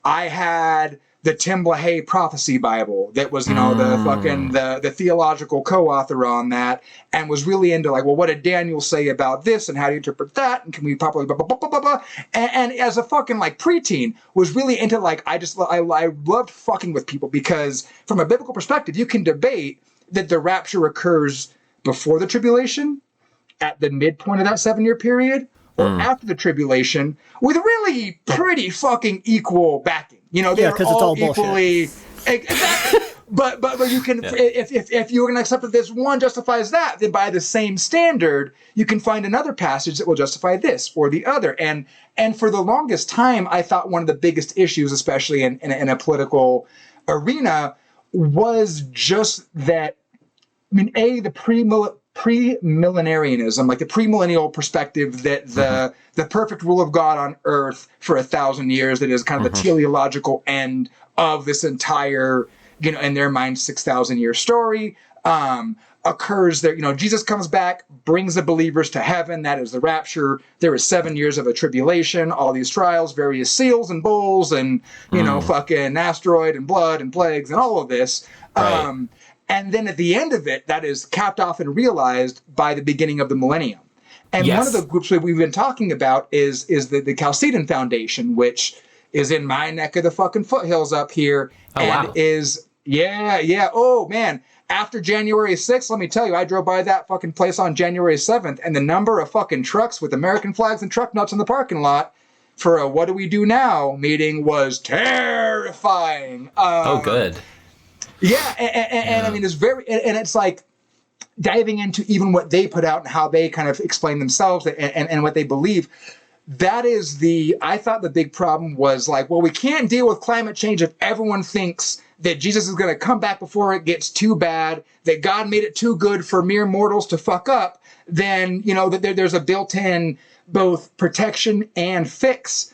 I had the Tim LaHaye Prophecy Bible that was, the theological co-author on that, and was really into what did Daniel say about this and how do you interpret that, and can we properly blah, blah, blah, blah, blah, blah. And as a fucking preteen, was really into I loved fucking with people, because from a biblical perspective, you can debate that the rapture occurs before the tribulation, at the midpoint of that 7-year period, or after the tribulation, with really pretty fucking equal backing. They're all equally exactly. But you can, if you're going to accept that this one justifies that, then by the same standard, you can find another passage that will justify this or the other. And for the longest time, I thought one of the biggest issues, especially in a political arena, was just that. The pre-millenarianism, the premillennial perspective that the perfect rule of God on earth for 1,000 years, that is kind of the teleological end of this entire, in their mind, 6,000-year story. occurs there. Jesus comes back, brings the believers to heaven. That is the rapture. There is 7 years of a tribulation, all these trials, various seals and bowls, and fucking asteroid and blood and plagues and all of this. Right. And then at the end of it, that is capped off and realized by the beginning of the millennium. And one of the groups that we've been talking about is the Chalcedon Foundation, which is in my neck of the fucking foothills up here. Oh, man. After January 6th, let me tell you, I drove by that fucking place on January 7th, and the number of fucking trucks with American flags and truck nuts in the parking lot for a what do we do now meeting was terrifying. Good. Yeah, and I mean, it's it's like diving into even what they put out and how they kind of explain themselves and what they believe. That is I thought the big problem was like, well, we can't deal with climate change if everyone thinks that Jesus is going to come back before it gets too bad, that God made it too good for mere mortals to fuck up. Then, that there's a built-in both protection and fix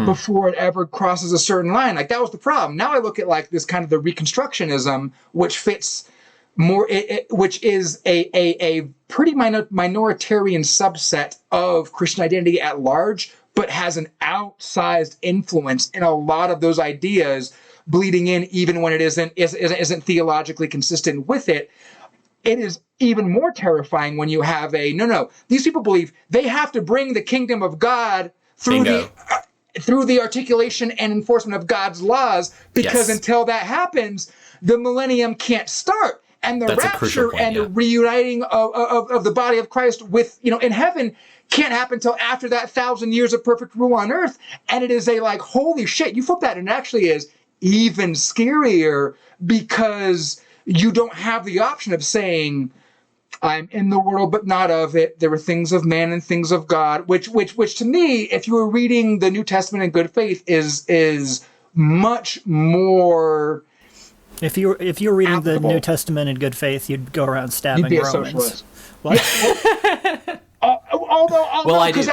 before it ever crosses a certain line. Like, that was the problem. Now I look at like this kind of the Reconstructionism, which fits more, which is a pretty minoritarian subset of Christian identity at large, but has an outsized influence in a lot of those ideas bleeding in, even when it isn't theologically consistent with it. It is even more terrifying when you have these people believe they have to bring the kingdom of God through the articulation and enforcement of God's laws, because until that happens, the millennium can't start. And the rapture and the reuniting of the body of Christ with, in heaven can't happen until after that 1,000 years of perfect rule on earth. And it is holy shit, you flip that and it actually is even scarier, because you don't have the option of saying, I'm in the world, but not of it. There are things of man and things of God, which to me, if you were reading the New Testament in good faith, is much more. If you were reading applicable. The New Testament in good faith, you'd go around stabbing Romans. Socialist. What? Although, because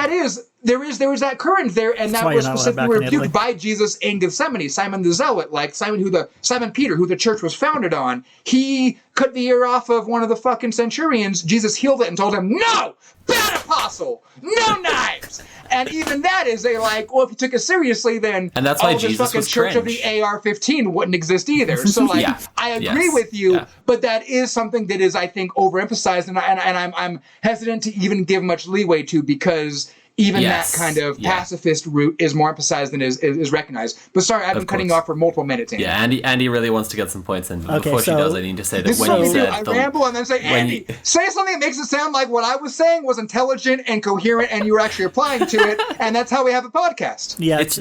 there is that current there, and that was specifically rebuked by Jesus in Gethsemane. Simon the Zealot, like Simon Peter, who the church was founded on, he cut the ear off of one of the fucking centurions. Jesus healed it and told him, "No, bad apostle, no knives." And even that is if you took it seriously, then and that's why Jesus fucking was church cringe. of the AR-15 wouldn't exist either. So I agree with you, but that is something that is, I think, overemphasized, and I'm hesitant to even give much leeway to, because even that kind of pacifist route is more emphasized than is recognized. But sorry, I've been cutting off for multiple minutes. Andy. Yeah, Andy really wants to get some points in. But before she does, I need to say that when you said... I ramble and then say, Andy, say something that makes it sound like what I was saying was intelligent and coherent and you were actually applying to it, and that's how we have a podcast. Yeah, it's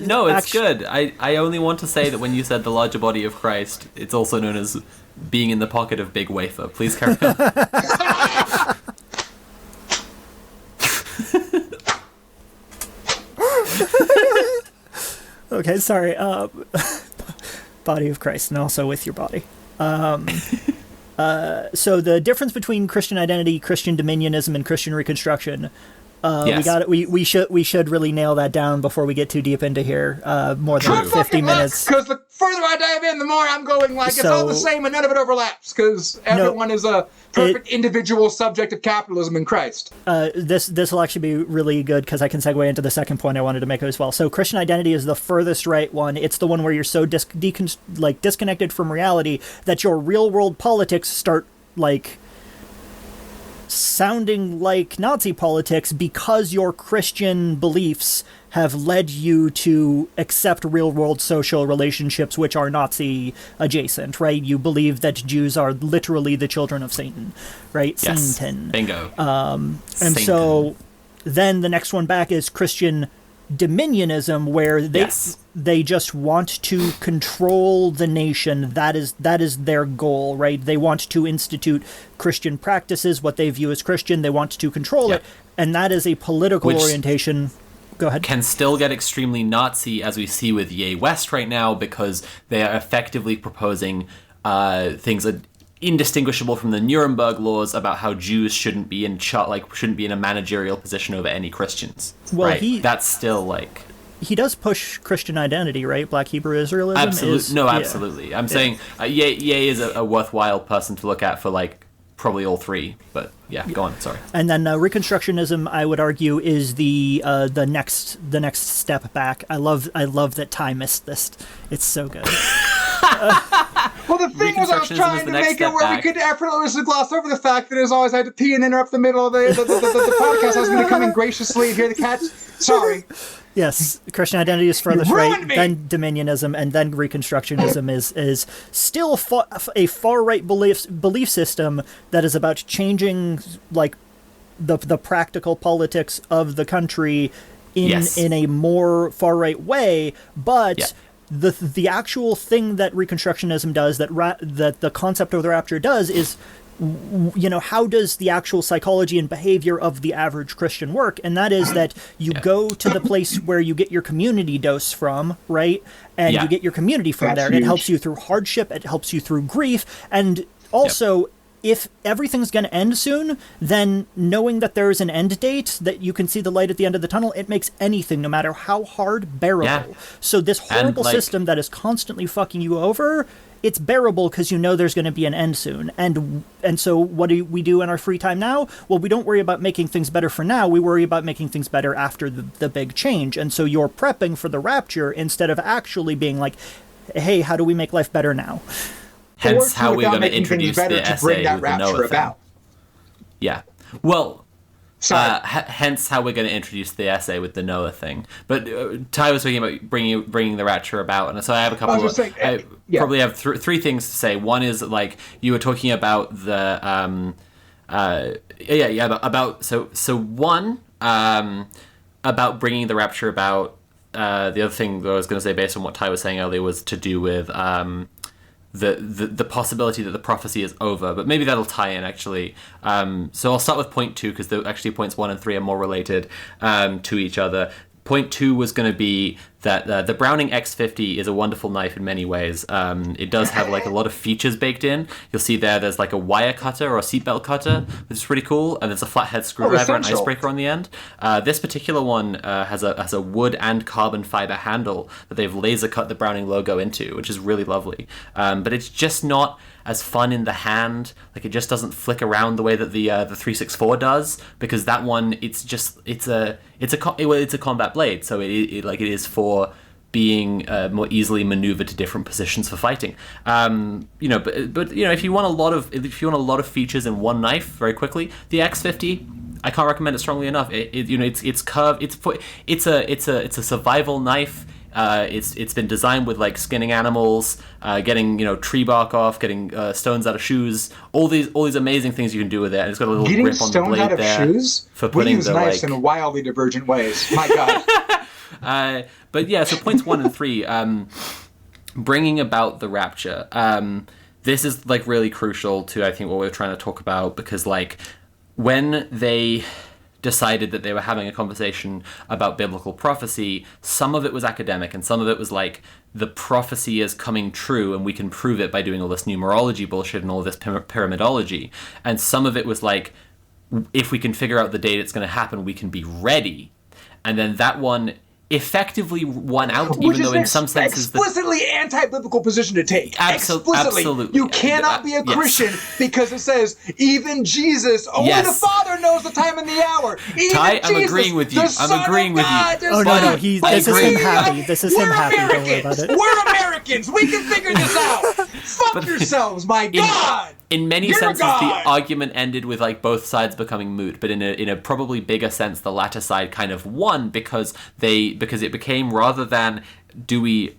good. I only want to say that when you said the larger body of Christ, it's also known as being in the pocket of Big Wafer. Please carry on. Okay, sorry. Body of Christ, and also with your body. So the difference between Christian identity, Christian dominionism, and Christian Reconstruction. We should really nail that down before we get too deep into here. More than 50 minutes. Because the further I dive in, the more I'm going it's all the same and none of it overlaps. Because everyone is a perfect individual subject of capitalism in Christ. This will actually be really good because I can segue into the second point I wanted to make as well. So Christian identity is the furthest right one. It's the one where you're so disconnected from reality that your real world politics start sounding like Nazi politics, because your Christian beliefs have led you to accept real-world social relationships which are Nazi adjacent, right? You believe that Jews are literally the children of Satan, right? Yes. Satan. Bingo. And Satan. So then the next one back is Christian dominionism, where they just want to control the nation. That is their goal, right? They want to institute Christian practices, what they view as Christian. They want to control it, and that is a political orientation. Go ahead. Can still get extremely Nazi, as we see with Yay West right now, because they are effectively proposing things indistinguishable from the Nuremberg laws about how Jews shouldn't be in a managerial position over any Christians. Well, right? That's still he does push Christian identity, right? Black Hebrew Israelism. Absolutely. Absolutely. I'm saying Ye is a worthwhile person to look at for probably all three. But yeah, go on. Sorry. And then Reconstructionism, I would argue, is the next step back. I love that Ty missed this. It's so good. Well, the thing was, I was trying to make it where we could effortlessly gloss over the fact that as always I had to pee and interrupt the middle of the podcast. I was going to come in graciously and hear the cats. Sorry. Yes, Christian identity is furthest right, then Dominionism, and then Reconstructionism is still a far right belief system that is about changing like the practical politics of the country in a more far right way, but. Yeah. The actual thing that Reconstructionism does, that the concept of the rapture does, is, how does the actual psychology and behavior of the average Christian work? And that is that you go to the place where you get your community dose from, right? And you get your community from there. Huge. It helps you through hardship. It helps you through grief. And also, if everything's going to end soon, then knowing that there is an end date, that you can see the light at the end of the tunnel, it makes anything, no matter how hard, bearable. Yeah. So this horrible system that is constantly fucking you over, it's bearable because you know there's going to be an end soon. And so what do we do in our free time now? Well, we don't worry about making things better for now. We worry about making things better after the big change. And so you're prepping for the rapture instead of actually being like, hey, how do we make life better now? Hence how we're going to introduce the essay with the Noah thing. Yeah. Well, hence how we're going to introduce the essay with the Noah thing. But Ty was talking about bringing the rapture about, and so I have a couple probably have three things to say. One is, like, you were talking about the about bringing the rapture about. The other thing that I was going to say, based on what Ty was saying earlier, was to do with the possibility that the prophecy is over, but maybe that'll tie in, actually. So I'll start with point 2, because actually points 1 and 3 are more related to each other. Point 2 was going to be that the Browning X50 is a wonderful knife in many ways. It does have like a lot of features baked in. You'll see there's like a wire cutter or a seatbelt cutter, which is pretty cool, and there's a flathead screwdriver and icebreaker on the end. This particular one has a wood and carbon fiber handle that they've laser cut the Browning logo into, which is really lovely. But it's just not as fun in the hand. Like, it just doesn't flick around the way that the 364 does, because that one, it's a combat blade, so it is for being more easily maneuvered to different positions for fighting. But if you want a lot of features in one knife very quickly, the X50, I can't recommend it strongly enough. It's curved. It's a survival knife. It's been designed with like skinning animals, getting tree bark off, getting stones out of shoes, all these amazing things you can do with it. And it's got a little grip on the blade there. Shoes? For putting we use knives in wildly divergent ways. My God. But yeah, so points 1 and 3, bringing about the rapture. This is like really crucial to, I think, what we're trying to talk about, because like when they decided that they were having a conversation about biblical prophecy, some of it was academic and some of it was like, the prophecy is coming true and we can prove it by doing all this numerology bullshit and all this pyramidology. And some of it was like, if we can figure out the date it's going to happen, we can be ready. And then that one effectively won out, even though in some senses explicitly anti-biblical position to take. Absolutely. You cannot be a Christian because it says even Jesus, only the Father knows the time and the hour. Even Ty, Jesus, I'm agreeing with you. I'm agreeing with you. Oh no, this is him happy. This is him happy. Don't worry about it. We're Americans. We can figure this out. Fuck yourselves, my God. In many senses, the argument ended with like both sides becoming moot, but in a probably bigger sense, the latter side kind of won because it became, rather than do we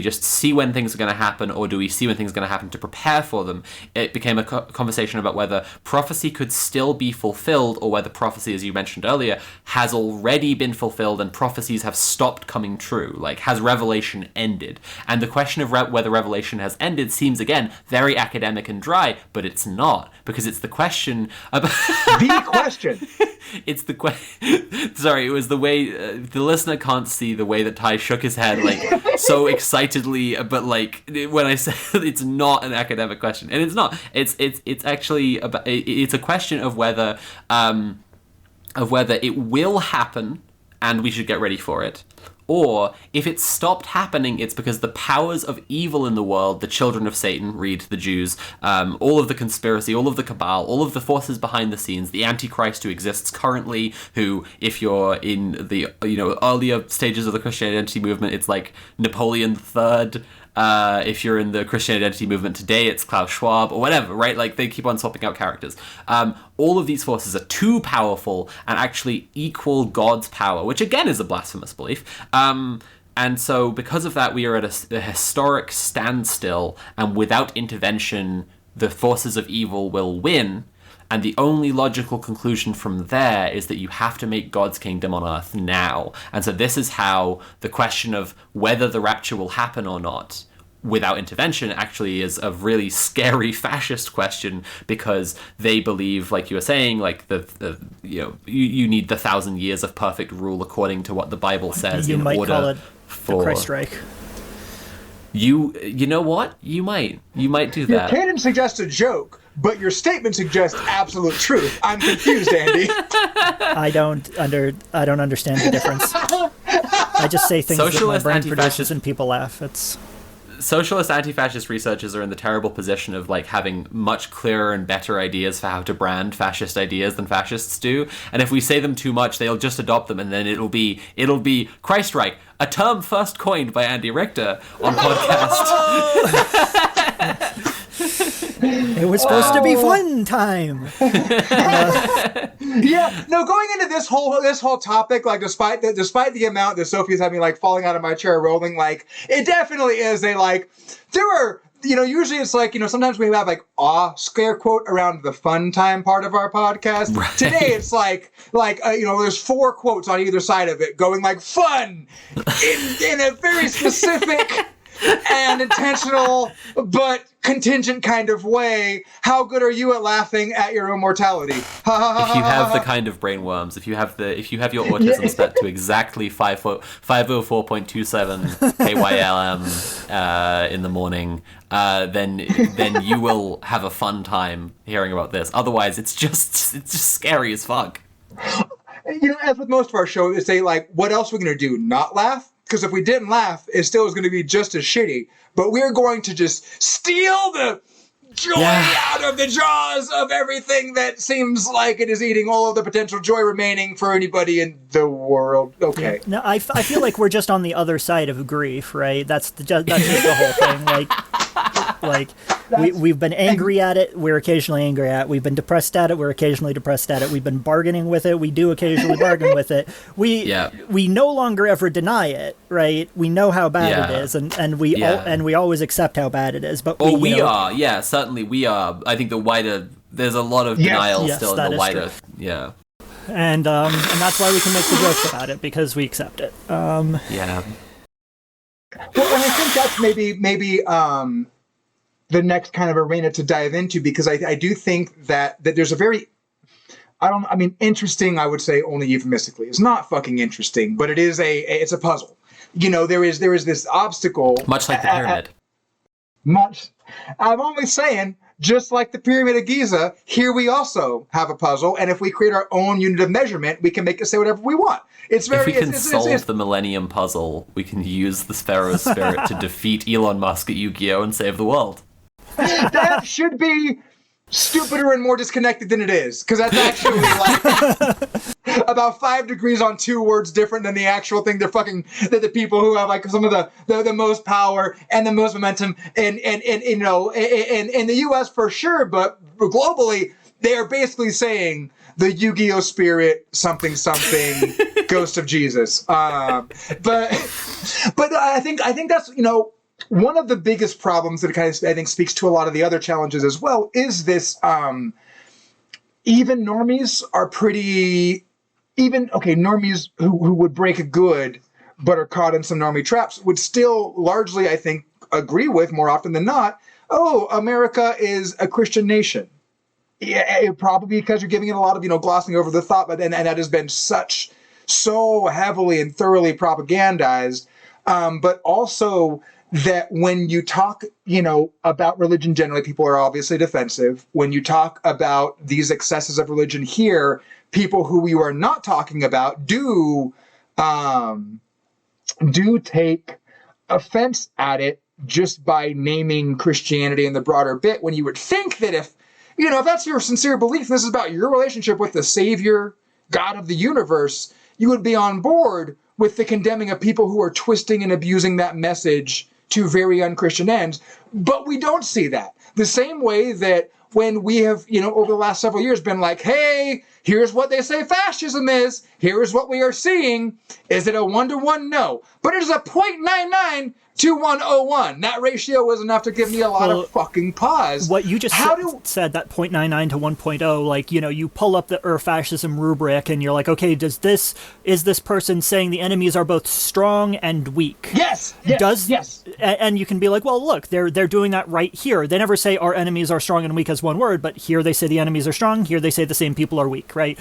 just see when things are going to happen, or do we see when things are going to happen to prepare for them, it became a conversation about whether prophecy could still be fulfilled, or whether prophecy, as you mentioned earlier, has already been fulfilled and prophecies have stopped coming true. Like, has Revelation ended? And the question of whether Revelation has ended seems, again, very academic and dry, but it's not, because it's the question about... The question! It's the question... Sorry, it was the way... the listener can't see the way that Ty shook his head, like, so excitedly, but like, when I said it's not an academic question, and it's not, it's actually about, it's a question of whether it will happen and we should get ready for it, Or if it's stopped happening, it's because the powers of evil in the world, the children of Satan, read the Jews, all of the conspiracy, all of the cabal, all of the forces behind the scenes, the Antichrist who exists currently, who, if you're in the earlier stages of the Christian identity movement, it's like Napoleon III. If you're in the Christian identity movement today, it's Klaus Schwab or whatever, right? Like, they keep on swapping out characters. All of these forces are too powerful and actually equal God's power, which again is a blasphemous belief. And so because of that, we are at a historic standstill, and without intervention, the forces of evil will win. And the only logical conclusion from there is that you have to make God's kingdom on earth now. And so this is how the question of whether the rapture will happen or not without intervention actually is a really scary fascist question, because they believe, like you were saying, like you need the 1,000 years of perfect rule according to what the Bible says. You in might order call it for the Christ-Reich. You know what? You might do that. Your canon suggests a joke, but your statement suggests absolute truth. I'm confused, Andy. I don't understand the difference. I just say things Socialist, that my brain anti-fascist- produces and people laugh. It's Socialist anti-fascist researchers are in the terrible position of like having much clearer and better ideas for how to brand fascist ideas than fascists do. And if we say them too much, they'll just adopt them, and then it'll be Christreich, a term first coined by Andy Richter on podcast. It was supposed to be fun time. Yeah, no, going into this whole topic, like despite the amount that Sophie's having like falling out of my chair rolling, like it definitely is there are, usually it's like, sometimes we have like scare quote around the fun time part of our podcast. Right. Today it's like there's 4 quotes on either side of it going like fun in a very specific and intentional but contingent kind of way. How good are you at laughing at your own mortality? If you have the kind of brainworms, if you have your autism set to exactly 504.27 KYLM in the morning, then you will have a fun time hearing about this. Otherwise, it's just scary as fuck. As with most of our show, it's what else are we going to do? Not laugh? Because if we didn't laugh, it still is going to be just as shitty. But we're going to just steal the joy out of the jaws of everything that seems like it is eating all of the potential joy remaining for anybody in the world. Okay. No, I feel like we're just on the other side of grief, right? That's just the whole thing. We've been angry at it. We're occasionally angry at it. We've been depressed at it. We're occasionally depressed at it. We've been bargaining with it. We do occasionally bargain with it. We no longer ever deny it, right? We know how bad it is, and we always accept how bad it is. But certainly we are. I think there's a lot of denial still in the wider, and that's why we can make the jokes about it, because we accept it. Well, and I think that's maybe the next kind of arena to dive into, because I do think that there's a very, interesting, I would say only euphemistically. It's not fucking interesting, but it's a puzzle. There is this obstacle. Much like the pyramid. I'm only saying, just like the Pyramid of Giza, here we also have a puzzle, and if we create our own unit of measurement, we can make it say whatever we want. If we can solve the Millennium Puzzle, we can use the Pharaoh's Spirit to defeat Elon Musk at Yu-Gi-Oh! And save the world. That should be stupider and more disconnected than it is, because that's actually about 5 degrees on 2 words different than the actual thing. They're the people who have some of the most power and the most momentum in the U.S. for sure, but globally they are basically saying the Yu-Gi-Oh! Spirit something Ghost of Jesus. But I think that's one of the biggest problems that kind of, I think, speaks to a lot of the other challenges as well is this, even normies are normies who would break good but are caught in some normie traps would still largely, I think, agree with, more often than not, America is a Christian nation. Yeah, probably because you're giving it a lot of, glossing over the thought, and that has been so heavily and thoroughly propagandized, but also that when you talk, about religion generally, people are obviously defensive. When you talk about these excesses of religion here, people who you are not talking about do do take offense at it just by naming Christianity in the broader bit, when you would think that if that's your sincere belief, this is about your relationship with the Savior, God of the universe, you would be on board with the condemning of people who are twisting and abusing that message to very unchristian ends. But we don't see that. The same way that when we have, over the last several years been like, hey, here's what they say fascism is. Here's what we are seeing. Is it a 1-to-1? No. But it is a 0.99 to 101. That ratio was enough to give me a lot of fucking pause. What you just said, that 0.99 to 1.0, like, you pull up the fascism rubric and you're like, okay, is this person saying the enemies are both strong and weak? Yes. And you can be like, well, look, they're doing that right here. They never say our enemies are strong and weak as one word, but here they say the enemies are strong. Here they say the same people are weak, right?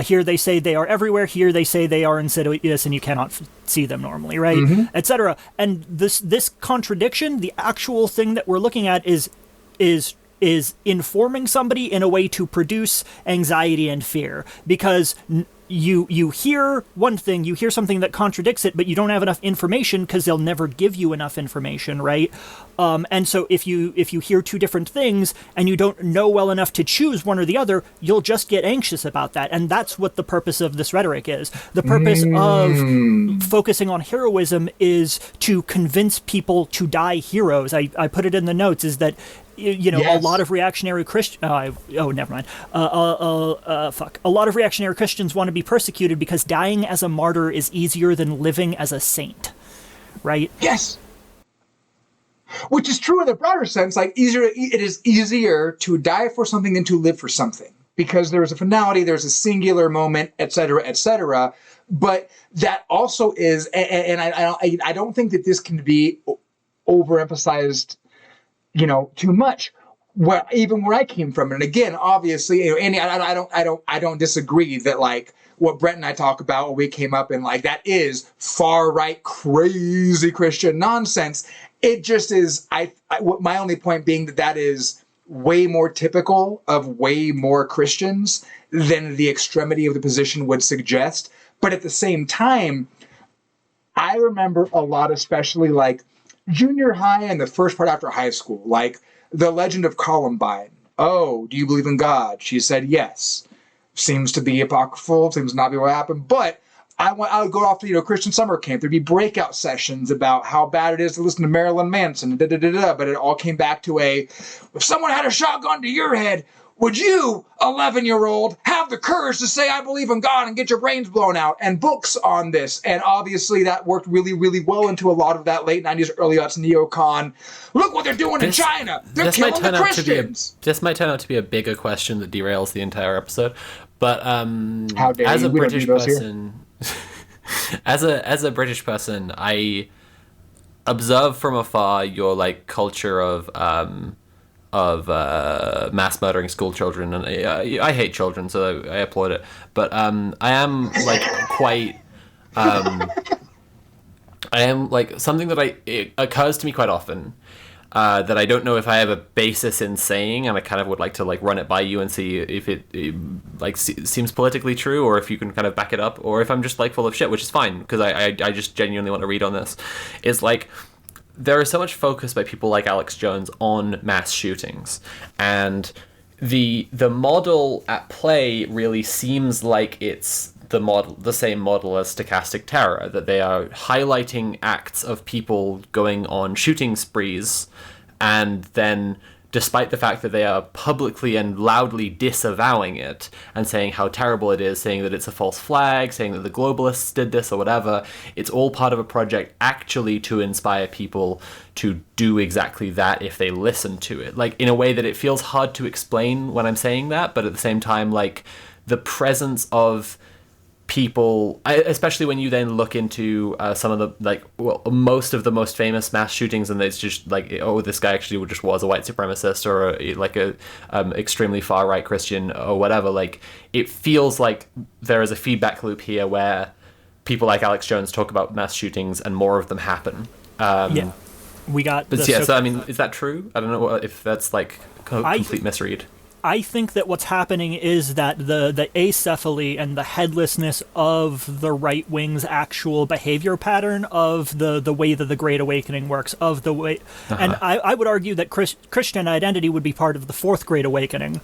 Here they say they are everywhere. Here they say they are insidious and you cannot see them normally, right? Etc. And this contradiction, the actual thing that we're looking at is informing somebody in a way to produce anxiety and fear, because you hear one thing, you hear something that contradicts it, but you don't have enough information because they'll never give you enough information, right? And so if you hear two different things and you don't know well enough to choose one or the other, you'll just get anxious about that. And that's what the purpose of this rhetoric is. The purpose of focusing on heroism is to convince people to die heroes. I put it in the notes, is that a lot of reactionary Christian. Never mind. A lot of reactionary Christians want to be persecuted because dying as a martyr is easier than living as a saint, right? Yes. Which is true in the broader sense. Like, it is easier to die for something than to live for something, because there's a finality, there's a singular moment, et cetera, et cetera. But that also is, and I don't think that this can be overemphasized, too much. Even where I came from, and again, obviously, Andy, I don't disagree that, like, what Brett and I talk about, what we came up in, like, that is far right, crazy Christian nonsense. It just is. My only point being that is way more typical of way more Christians than the extremity of the position would suggest. But at the same time, I remember a lot, especially like junior high and the first part after high school, like the legend of Columbine. Oh, do you believe in God? She said yes. Seems to be apocryphal, seems not be what happened. But I would go off to Christian summer camp. There'd be breakout sessions about how bad it is to listen to Marilyn Manson. But it all came back to if someone had a shotgun to your head, would you, 11-year-old, have the courage to say I believe in God and get your brains blown out? And books on this. And obviously that worked really, really well into a lot of that late 90s, early aughts neocon. Look what they're doing in China. They're killing the Christians. This might turn out to be a bigger question that derails the entire episode. But how dare as you? A British person, as a British person, I observe from afar your like culture of mass murdering school children, and I hate children, so I applaud it. But I am like quite. I am like something that it occurs to me quite often. That I don't know if I have a basis in saying, and I kind of would like to like run it by you and see if it seems politically true, or if you can kind of back it up, or if I'm just like full of shit, which is fine, because I just genuinely want to read on this. Is like there is so much focus by people like Alex Jones on mass shootings, and the model at play really seems like it's the same model as stochastic terror, that they are highlighting acts of people going on shooting sprees, and then despite the fact that they are publicly and loudly disavowing it and saying how terrible it is, saying that it's a false flag, saying that the globalists did this or whatever, it's all part of a project actually to inspire people to do exactly that if they listen to it. Like, in a way that it feels hard to explain when I'm saying that, but at the same time, like, the presence of people, especially when you then look into some of the most of the most famous mass shootings, and it's just like, oh, this guy actually just was a white supremacist or a extremely far right Christian or whatever. Like, it feels like there is a feedback loop here where people like Alex Jones talk about mass shootings and more of them happen. We got. But yeah, so I mean, is that true? I don't know if that's like complete misread. I think that what's happening is that the acephaly and the headlessness of the right wing's actual behavior pattern of the way that the Great Awakening works, of the way, and I would argue that Christian identity would be part of the Fourth Great Awakening.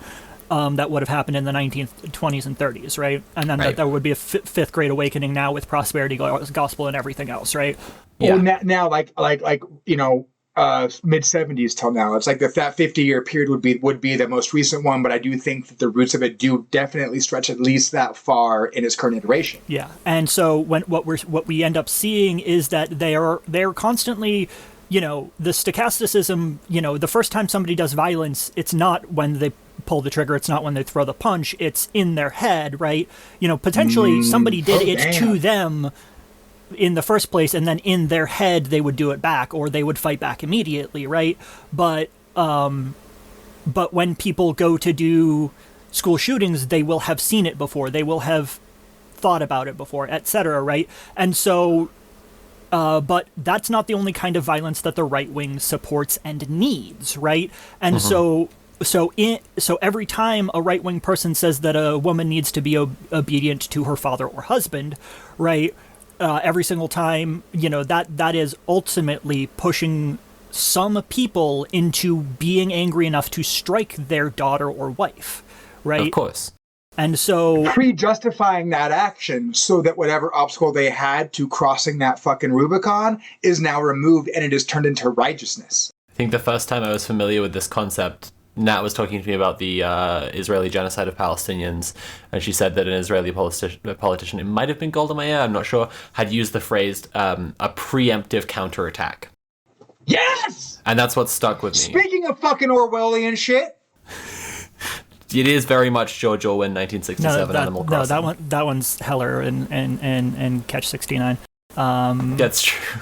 That would have happened in the 1920s and 30s, right? And then there would be a fifth Great Awakening now with prosperity gospel and everything else, right? Yeah. Well, now like mid 70s till now, it's like that 50-year period would be the most recent one, but I do think that the roots of it do definitely stretch at least that far in its current iteration. Yeah, and so what we end up seeing is that they're constantly, the stochasticism, the first time somebody does violence, it's not when they pull the trigger, it's not when they throw the punch, it's in their head, right? Potentially somebody did it to them in the first place, and then in their head they would do it back, or they would fight back immediately, right? But when people go to do school shootings, they will have seen it before, they will have thought about it before, etc., right? And so but that's not the only kind of violence that the right wing supports and needs, right? And so every time a right wing person says that a woman needs to be obedient to her father or husband, right? Every single time, that is ultimately pushing some people into being angry enough to strike their daughter or wife, right? Of course. And so pre-justifying that action so that whatever obstacle they had to crossing that fucking Rubicon is now removed and it is turned into righteousness. I think the first time I was familiar with this concept, Nat was talking to me about the Israeli genocide of Palestinians, and she said that an Israeli politician, it might have been Golda Meir, I'm not sure, had used the phrase a preemptive counterattack. Yes! And that's what stuck with me. Speaking of fucking Orwellian shit. It is very much George Orwell 1967 Animal Crossing. No, that one's Heller and Catch 69. That's true.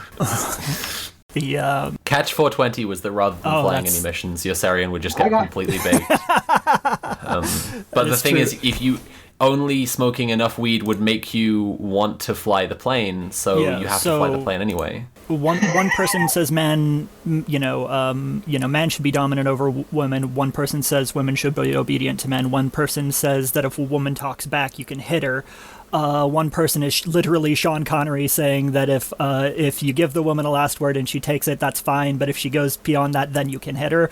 The Catch 420 was that rather than flying any missions, Yossarian would just get completely baked. But the thing is, if you only smoking enough weed would make you want to fly the plane, so you have to fly the plane anyway. One person says man should be dominant over women. One person says women should be obedient to men. One person says that if a woman talks back, you can hit her. One person is literally Sean Connery saying that if you give the woman a last word and she takes it, that's fine. But if she goes beyond that, then you can hit her.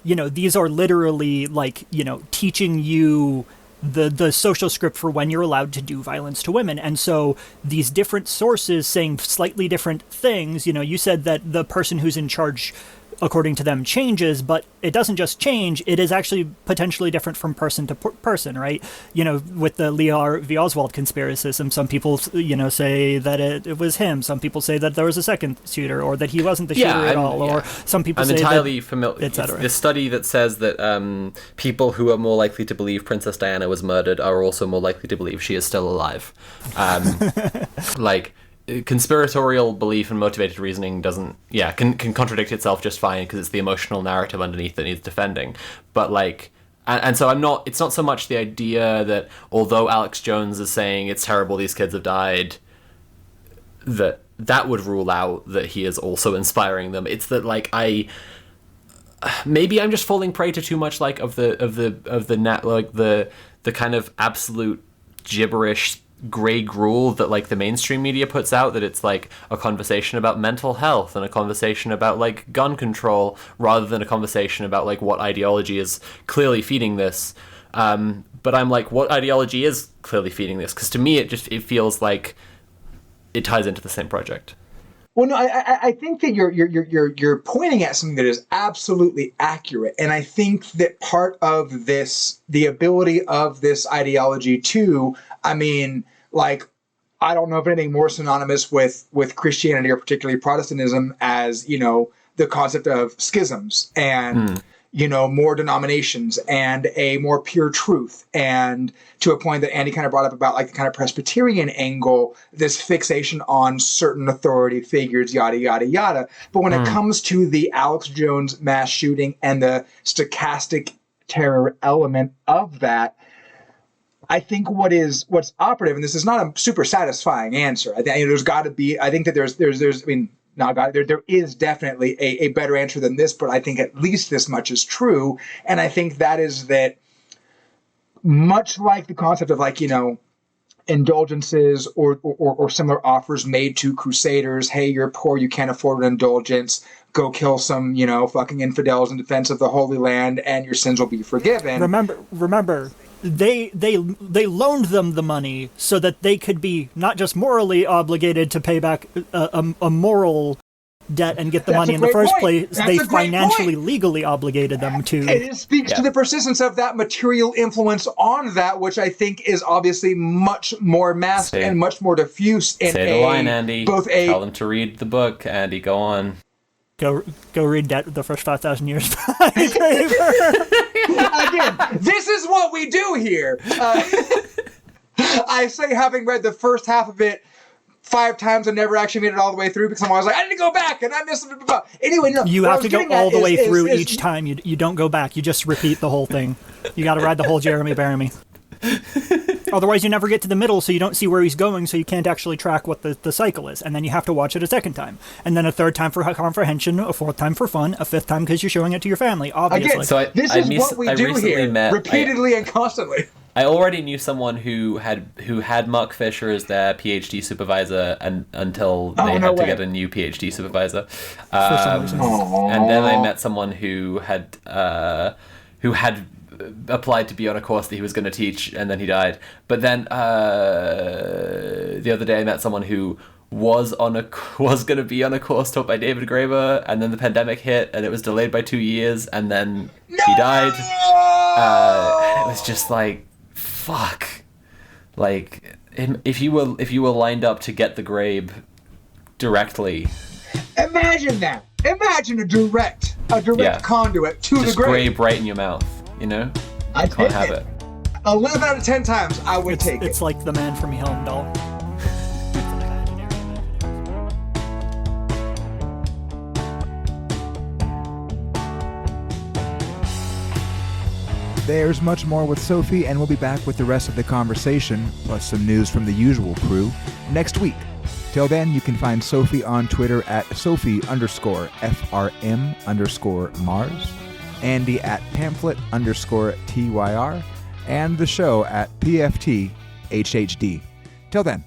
These are literally teaching you the social script for when you're allowed to do violence to women. And so these different sources saying slightly different things, you said that the person who's in charge, according to them, changes, but it doesn't just change, it is actually potentially different from person to person, right? With the Lee Harvey Oswald conspiracism, some people, say that it was him. Some people say that there was a second shooter, or that he wasn't the shooter at all, or some people say entirely that, familiar. etc. The study that says that people who are more likely to believe Princess Diana was murdered are also more likely to believe she is still alive. Conspiratorial belief and motivated reasoning can contradict itself just fine because it's the emotional narrative underneath that needs defending. But so it's not so much the idea that although Alex Jones is saying it's terrible these kids have died, that would rule out that he is also inspiring them. It's that maybe I'm just falling prey to too much of the kind of absolute gibberish gray gruel that the mainstream media puts out, that it's a conversation about mental health and a conversation about gun control rather than a conversation about what ideology is clearly feeding this. But I'm what ideology is clearly feeding this? Because to me it feels like it ties into the same project. Well, no, I think that you're pointing at something that is absolutely accurate, and I think that part of this, the ability of this ideology to, I don't know if anything more synonymous with Christianity or particularly Protestantism as the concept of schisms and more denominations and a more pure truth, and to a point that Andy kind of brought up about the kind of Presbyterian angle, this fixation on certain authority figures, yada, yada, yada. But when it comes to the Alex Jones mass shooting and the stochastic terror element of that, I think what's operative, and this is not a super satisfying answer. I think there's got to be, I think that there is definitely a better answer than this, but I think at least this much is true. And I think that is that much like the concept of like, indulgences or similar offers made to crusaders. Hey, you're poor, you can't afford an indulgence. Go kill some, fucking infidels in defense of the Holy Land, and your sins will be forgiven. Remember, they loaned them the money so that they could be not just morally obligated to pay back a moral debt and get the money in the first place. They financially, legally obligated them to. It speaks to the persistence of that material influence on that, which I think is obviously much more masked and much more diffuse. Say the line, Andy. Tell them to read the book, Andy. Go on. Go read the first 5,000 years by Again, this is what we do here. I say, having read the first half of it 5 times and never actually made it all the way through because I'm always like, I need to go back and I missed it. Anyway, no. You have to go all the way through each time. You don't go back. You just repeat the whole thing. You got to ride the whole Jeremy Bearimy. Otherwise, you never get to the middle, so you don't see where he's going, so you can't actually track what the cycle is. And then you have to watch it a second time. And then a third time for comprehension, a fourth time for fun, a fifth time because you're showing it to your family, obviously. Again, so this is what we do here, repeatedly and constantly. I already knew someone who had Mark Fisher as their PhD supervisor until they had to get a new PhD supervisor. For some reason. And then I met someone who had applied to be on a course that he was going to teach, and then he died. But then the other day I met someone who was going to be on a course taught by David Graeber, and then the pandemic hit, and it was delayed by 2 years, and then he died. It was just like, fuck. Like, if you were lined up to get the Grabe directly. Imagine that. Imagine a direct conduit to just the Grabe. Grabe right in your mouth. I can't have it. 11 out of 10 times, I would take it. It's like the man from Helmdall. There's much more with Sophie, and we'll be back with the rest of the conversation, plus some news from the usual crew, next week. Till then, you can find Sophie on Twitter at Sophie_FRM_Mars, Andy at pamphlet_TYR, and the show at PFTHHD. Till then.